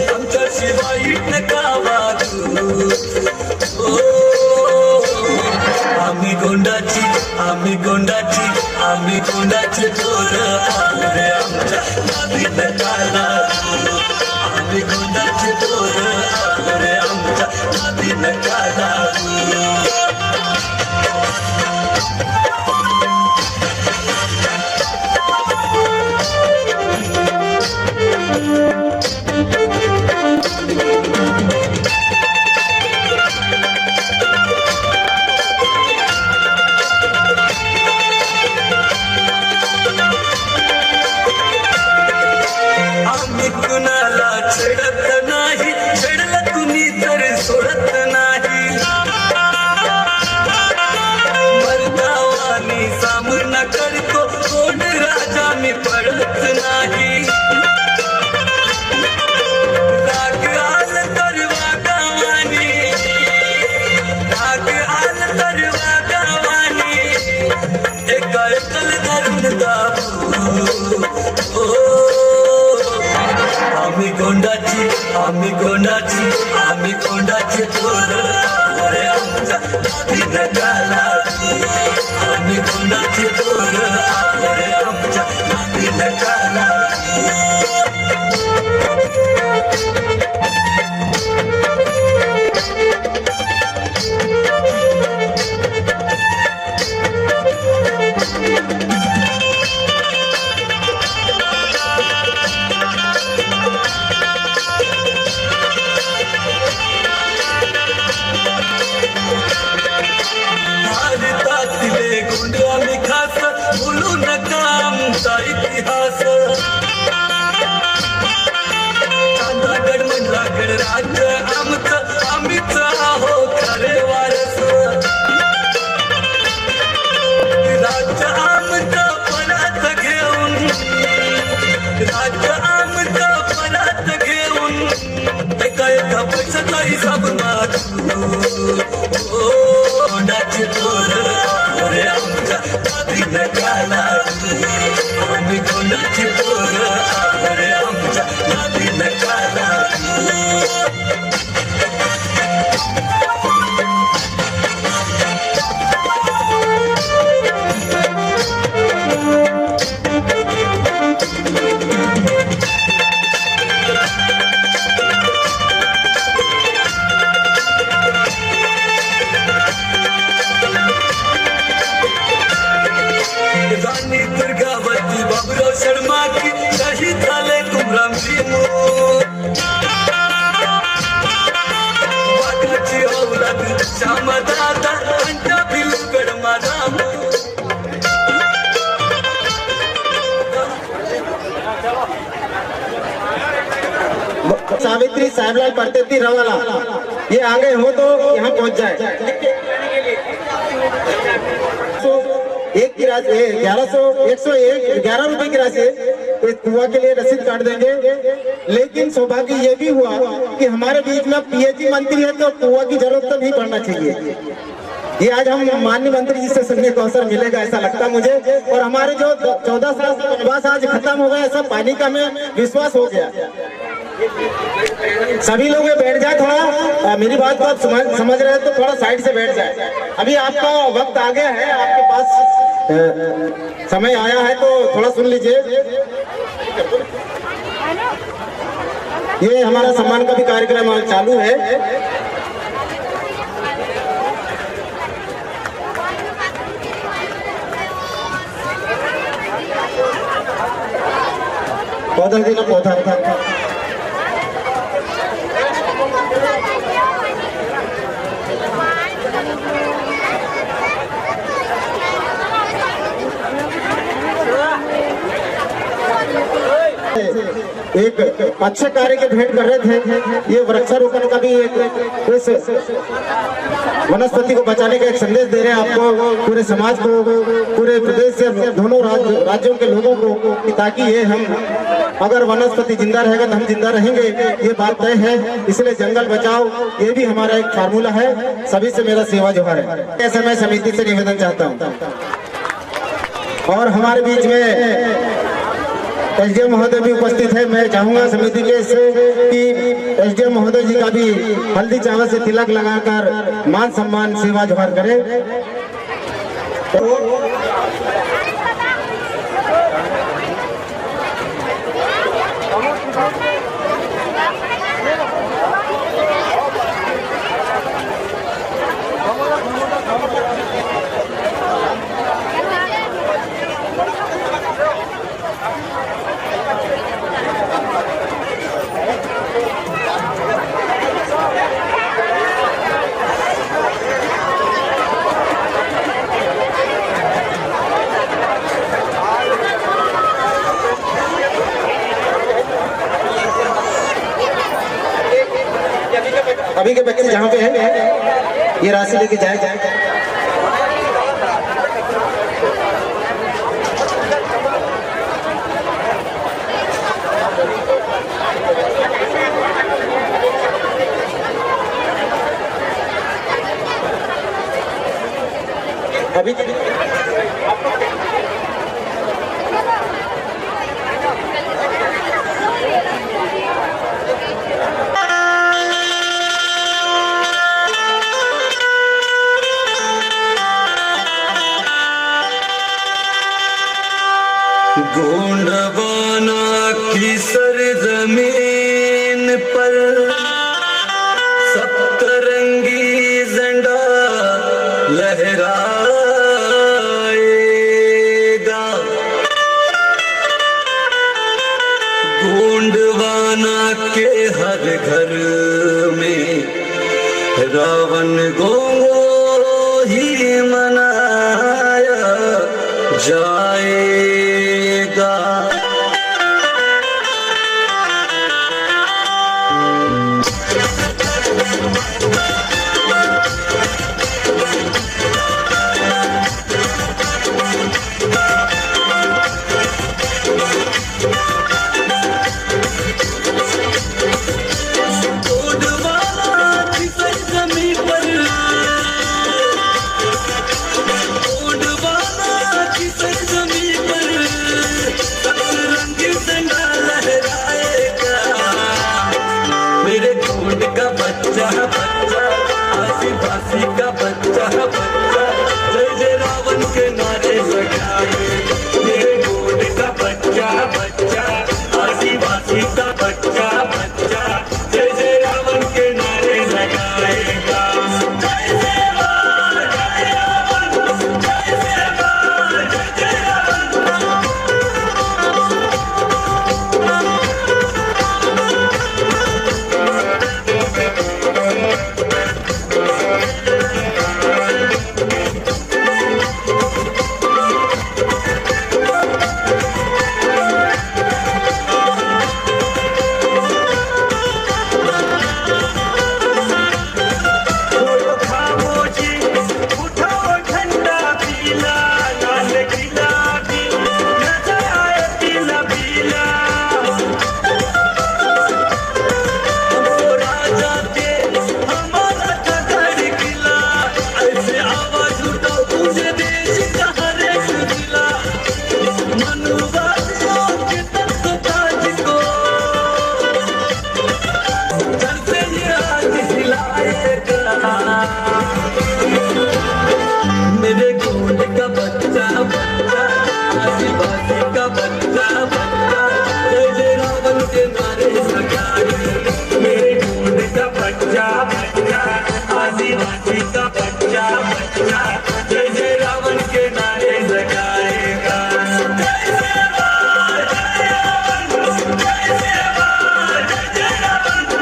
[SPEAKER 3] आमच्या शिवाय नका वागू। आम्ही गोंडाची, आम्ही गोंडाची, आम्ही गोंडाची पोरं आलोरे आमच्या नादी नका लागू। आम्ही गोंडाची पोरं आलोरे आमच्या नादी नका लागू। आम्ही कुणाला छेडत नाही, छेडलं कुणी तर सोडत नाही। मर्दावानी सामना करतो कोण राजा मी पडत नाही। राग आल तर वागावानी, राग आल तर वागावानी, एका एकल धरून दाबू। आम्ही गोंडाची, आम्ही गोंडाची, आम्ही गोंडाची पोरं आलोरे आमच्या नादी नका लागू। आम्ही गोंडाची पोरं आलोरे आमच्या नादी नका लागू। भारतातले गुंड आम्ही खास, बोलू नका आमचा इतिहास। चांदागड मंडलागड राज्य आमचं, आम्हीच आहो खरे वारस। राज्य आमचं परत घेऊन, राज्य आमचं परत घेऊन, एका एका पैशाचा हिसाब मागू। गोंडाची पोरं आलोरे आमच्या नादी नका लागू। आम्ही गोंडाची पोरं आलोरे आमच्या नादी नका लागू। राणी दुर्गावती बाबूराव शर्मा की शहीद झाले कुमराम भीमू। वाघाची औलाद श्यामदादा अंजा भिलगड माराम।
[SPEAKER 1] सावित्री साहेबलाल पढ़ते थी रवाला, ये आगे हो तो यहाँ पहुँच जाए। एक की राशि 1111 रुपए की राशि इस कुआ के लिए रसीद काट देंगे। लेकिन सौभाग्य ये भी हुआ कि हमारे बीच में पीएचडी मंत्री है, तो कुआ की जरूरत तो नहीं पड़ना चाहिए। ये आज हम माननीय मंत्री जी से सुनने को अवसर मिलेगा ऐसा लगता मुझे। और हमारे जो 14 साल का वनवास आज खत्म हो गया, ऐसा पानी का हमें विश्वास हो गया। सभी लोग बैठ जाए, थोड़ा मेरी बात को आप समझ रहे हैं तो थोड़ा साइड से बैठ जाए। अभी आपका वक्त आ गया है, आपके पास समय आया है तो थोड़ा सुन लीजिए। ये हमारा सम्मान का भी कार्यक्रम चालू है। पौधा देना, पौधा था। एक अच्छे कार्य की भेंट कर रहे थे। ये वृक्षारोपण का भी एक इस वनस्पति को बचाने का एक संदेश दे रहे हैं आपको, पूरे समाज को, पूरे प्रदेश से दोनों राज्यों के लोगों को, ताकि ये हम अगर वनस्पति जिंदा रहेगा तो हम जिंदा रहेंगे, ये बात तय है। इसलिए जंगल बचाओ ये भी हमारा एक फार्मूला है। सभी से मेरा सेवा जोहार है। ऐसे मैं समिति से निवेदन चाहता हूँ। और हमारे बीच में एसडीएम महोदय भी उपस्थित है। मैं चाहूंगा समिति के से कि एसडीएम महोदय जी का भी हल्दी चावल से तिलक लगाकर मान सम्मान सेवा जोहार करें। अभी के बच्चे जहाँ पे हैं ये राशि लेके जाए। अभी
[SPEAKER 3] गोंडवाना की सरजमीन पर सप्तरंगी झंडा लहराएगा। गोंडवाना के हर घर में रावण को ही मनाया जाएगा। आदिवासी का बच्चा जय जय रावण के नारे लगाए। मेरे गोद का बच्चा आदिवासी का बच्चा जय जय रावण के नारे लगाएगा। जय जय रावण, जय रावण, जय जय रावण, जय मेरे गोद का बच्चा आदिवासी का बच्चा जय जय रावण के नारे लगाए। मेरे गोद का बच्चा आदिवासी का बच्चा जय जय रावण के नारे लगाएगा। जय जय रावण, जय रावण, जय जय रावण, जय रावण।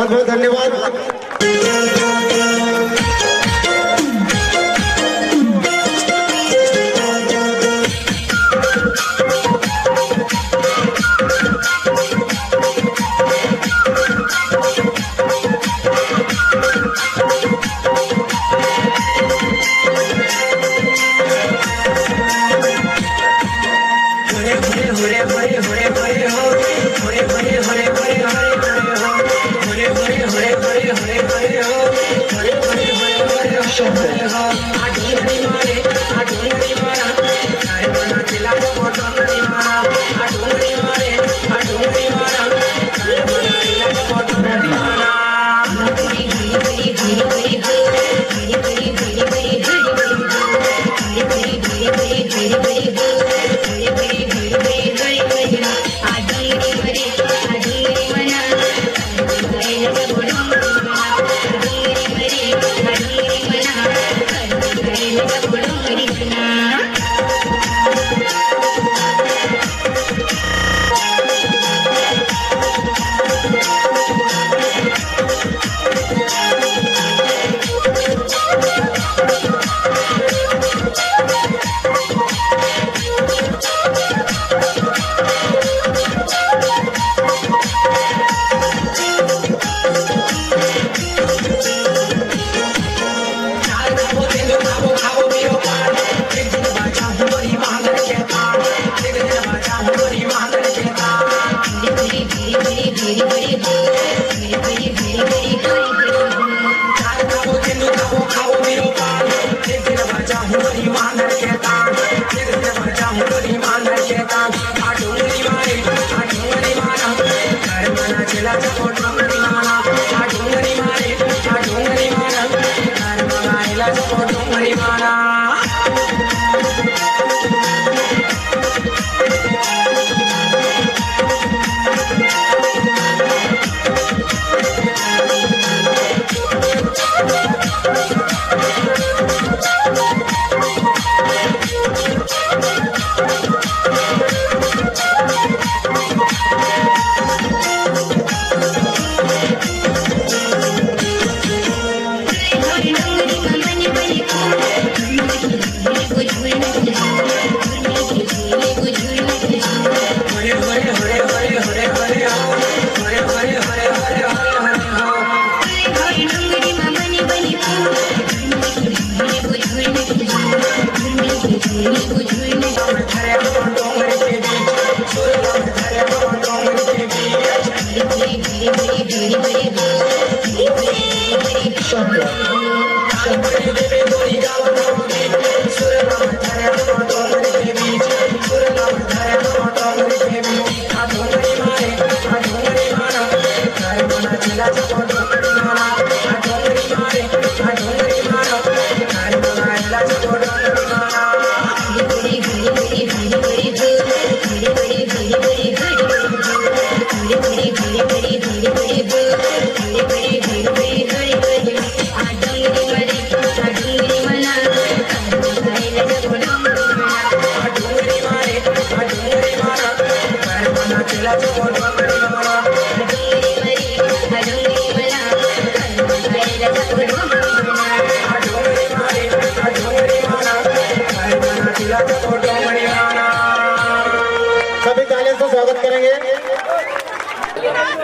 [SPEAKER 1] बहुत बहुत धन्यवाद।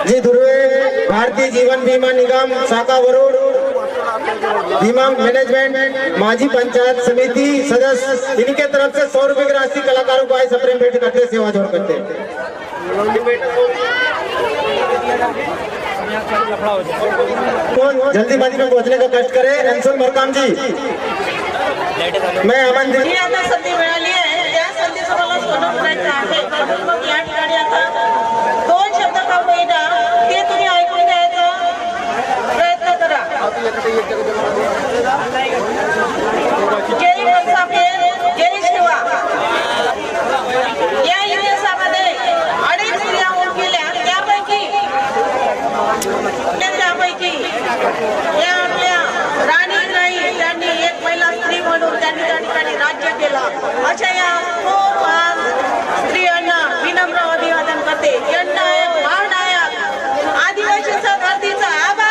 [SPEAKER 1] जी ध्रुवे भारतीय जीवन बीमा निगम शाखा वरुण बीमा मैनेजमेंट माजी पंचायत समिति सदस्य इनके तरफ से 100 रुपए की राशि कलाकारों को आई सप्रेम भेंट करते सेवा जोड़ करते तो जल्दीबाजी में पहुंचने का कष्ट करें। अंशुल मरकाम जी मैं अमन जी
[SPEAKER 4] आता संधी मिळाली आहे त्या संधीचं मला सोनं करायचं आहे म्हणून मग या ठिकाणी आता 2 शब्द काढूया ते तुम्ही ऐकून घ्यायचा प्रयत्न करा। जय मनसाफेर जय शिवा या इतिहासामध्ये अनेक स्त्रिया होऊन गेल्या त्यापैकी या आपल्या राणी नाही त्यांनी एक महिला स्त्री म्हणून त्यांनी त्या ठिकाणी राज्य केलं अशा या खूप स्त्रियांना विनम्र अभिवादन करते। जननायक महानायक आदिवासीचा धरतीचा आभार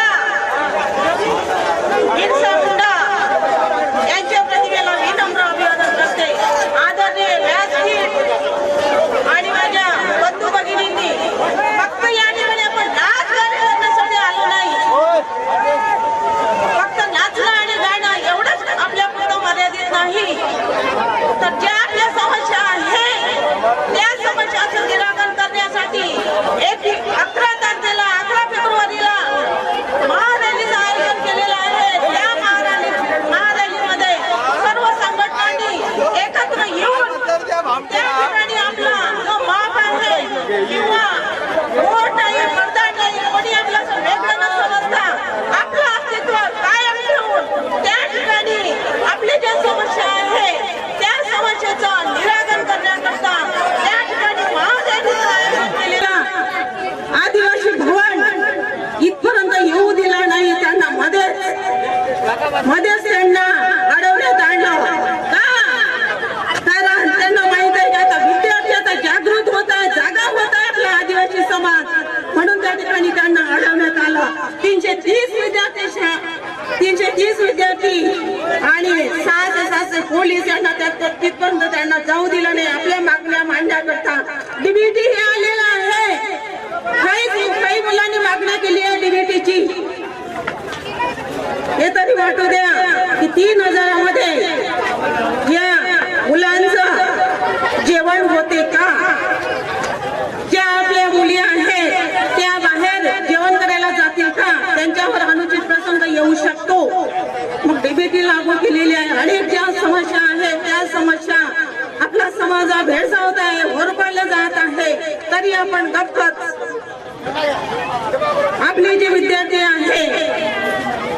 [SPEAKER 4] मध्येच त्यांना अडवण्यात आणलं का? कारण त्यांना माहित आहे की आता विद्यार्थी आता जागृत होत आहे, जागा होत आहे आपला आदिवासी समाज, म्हणून त्या ठिकाणी त्यांना अडवण्यात आलं. 330 विद्यार्थी आणि 600 पोलीस यांना तिथपर्यंत त्यांना जाऊ दिलं नाही आपल्या मागण्या मांडण्याकरता. डीबीटी हे आलेलं आहे. काही मुलांनी मागण्या केली आहे डीबीटीची. हे तरी वाटू द्या की 3000 मध्ये या मुलांचं जेवण होते का? ज्या आपल्या मुली आहेत त्या बाहेर जेवण करायला जातील का? त्यांच्यावर अनुचित प्रसंग येऊ शकतो. मग डीबीटी लागू केलेली आहे. अनेक ज्या समस्या आहेत त्या समस्या आपला समाज भेडसावत आहे, ओरबाडला जात आहे, तरी आपण गप्पच. आपले जे विद्यार्थी आहे,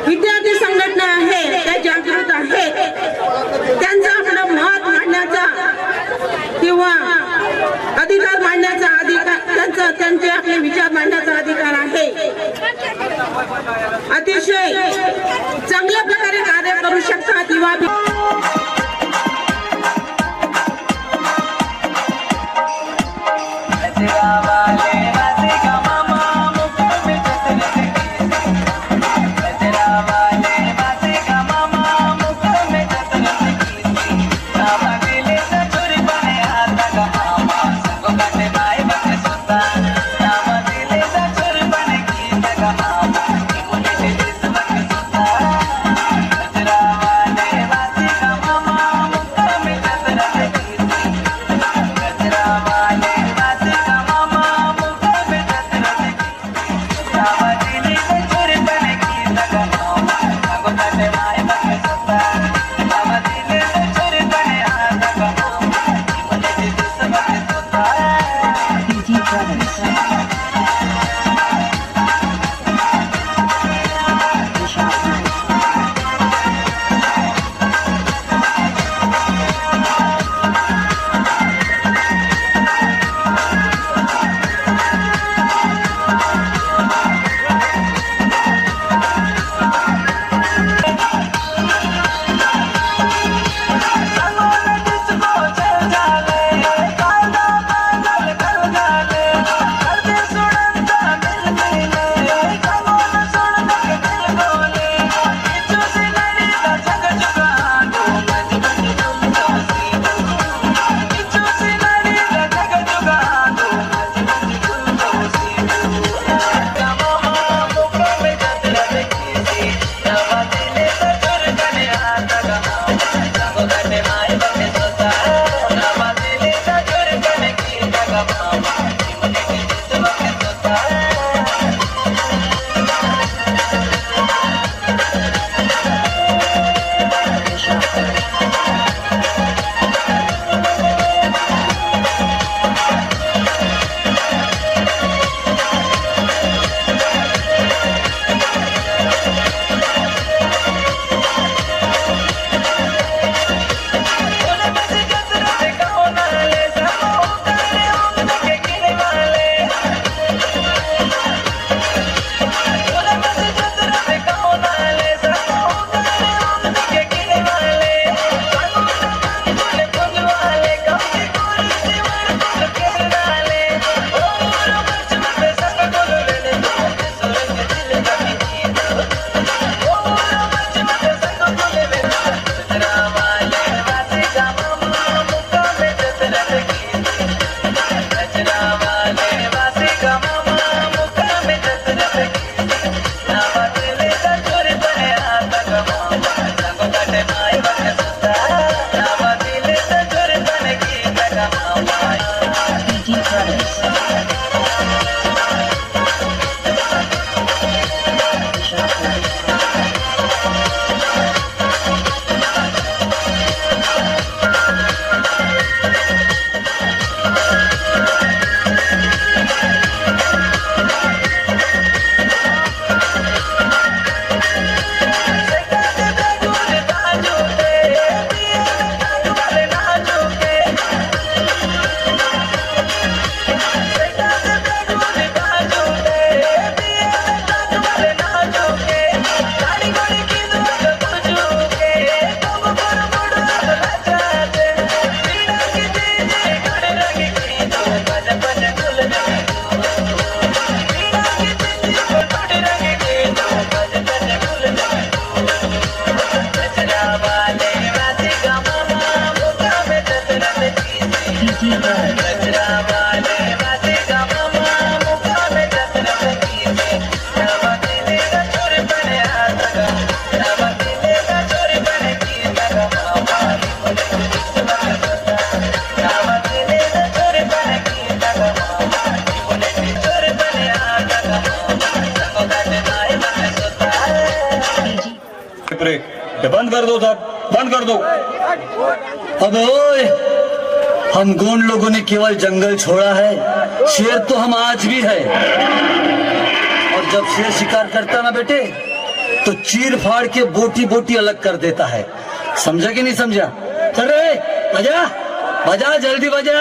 [SPEAKER 4] विद्यार्थी संघटना आहे, त्या जागृत आहेत. त्यांचा आपलं मत मांडण्याचा किंवा अधिकार मांडण्याचा अधिकार, त्यांचे आपले विचार मांडण्याचा अधिकार आहे. अतिशय चांगल्या प्रकारे कार्य करू शकतात युवा.
[SPEAKER 3] ये बंद कर दो साहब, बंद कर दो। अब ओए, हम गोंड लोगों ने केवल जंगल छोड़ा है, शेर तो हम आज भी है। और जब शेर शिकार करता ना बेटे, तो चीर फाड़ के बोटी बोटी अलग कर देता है। समझा कि नहीं समझा? चल रे, बजा बजा, जल्दी बजा।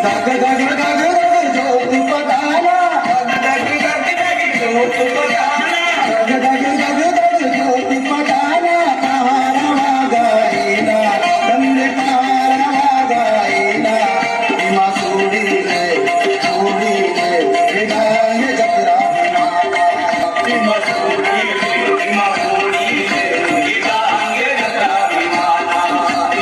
[SPEAKER 2] दग दग दग दग ज्योति पटाना, दग दग दग ज्योति पटाना, दग दग दग दग ज्योति पटाना, पहाड़वा गाइना, तमने पहाड़वा गाइना, इमा सूड़ी है, विदाय जपरा माता, इमा सूड़ी है, इमा सूड़ी है, विदाय जपरा माता,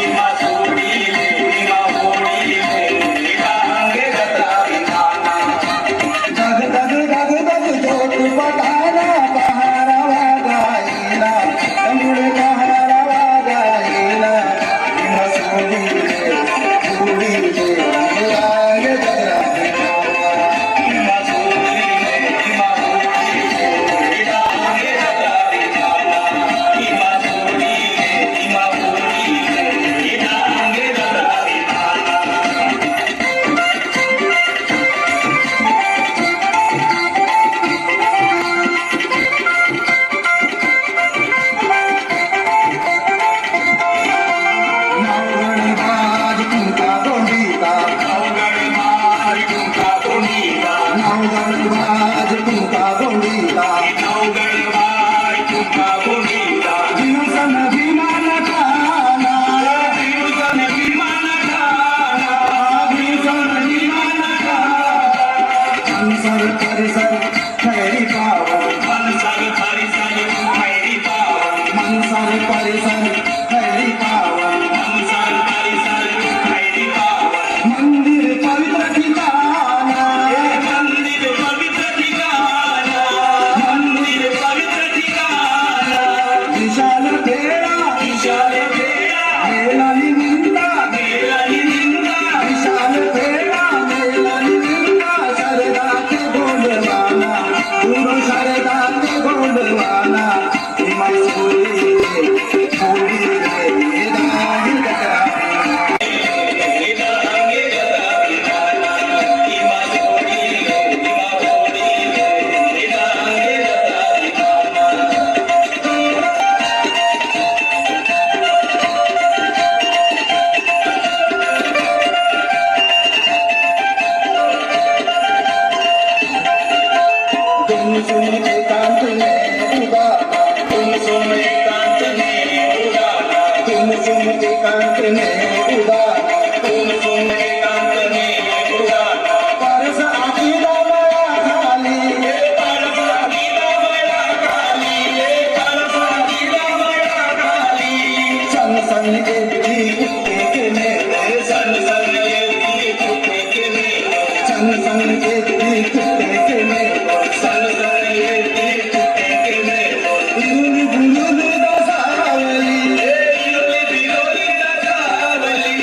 [SPEAKER 2] इमा सूड़ी है, इमा सूड़ी है, विदाय जपरा माता, दग दग दग दग ज्योति पटाना, पहाड़वा गाइना, तमने पहाड़वा गाइना, इमा सूड़ी है, विदाय जपरा मंदिर पवित्र ठिकाना, मंदिर पवित्र ठिकाना, मंदिर पवित्र ठिकाना, विशाल बेड़ा, विशाल बेड़ा, मेलानी निंदा, मेलानी निंदा, विशाल बेड़ा, मेलानी निंदा, शारदा के गोंडवाना, गुरु शारदा के गोंडवाना, हिमाय सूरी तुम सुन एकांत में उदाना, तुम सुन एकांत में उदाना, तुम सुन एकांत में उदाना, तुम सुन एकांत में उदाना, परस आकीदा बड़ा खाली, परस आकीदा बड़ा खाली, परस आकीदा बड़ा खाली, सन सन एक भी कुत्ते के मेले, सन सन एक भी कुत्ते के मेले, सन सन एक भी कुत्ते के मेले, सन सन एक भी कुत्ते के मेले, इरुली बिरुली दसावली, इरुली बिरुली दसावली,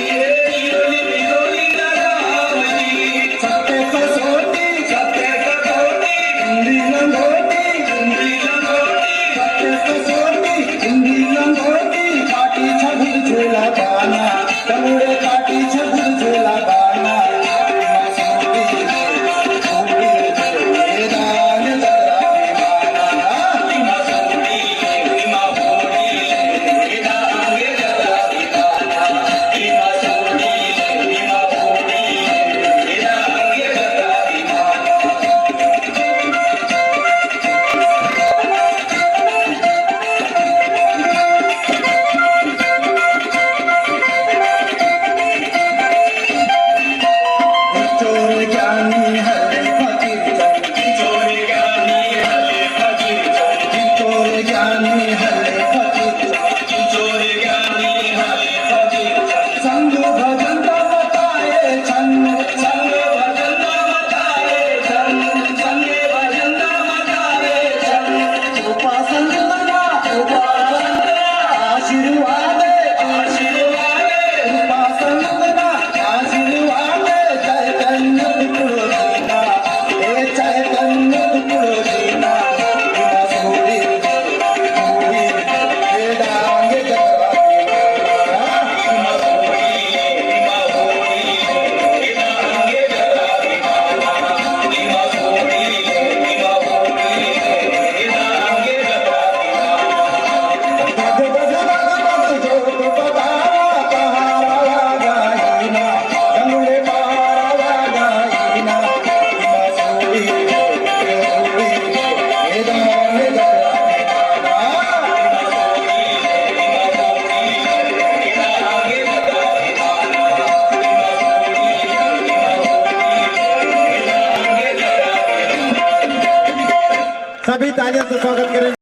[SPEAKER 1] सभी तालियों से स्वागत करें।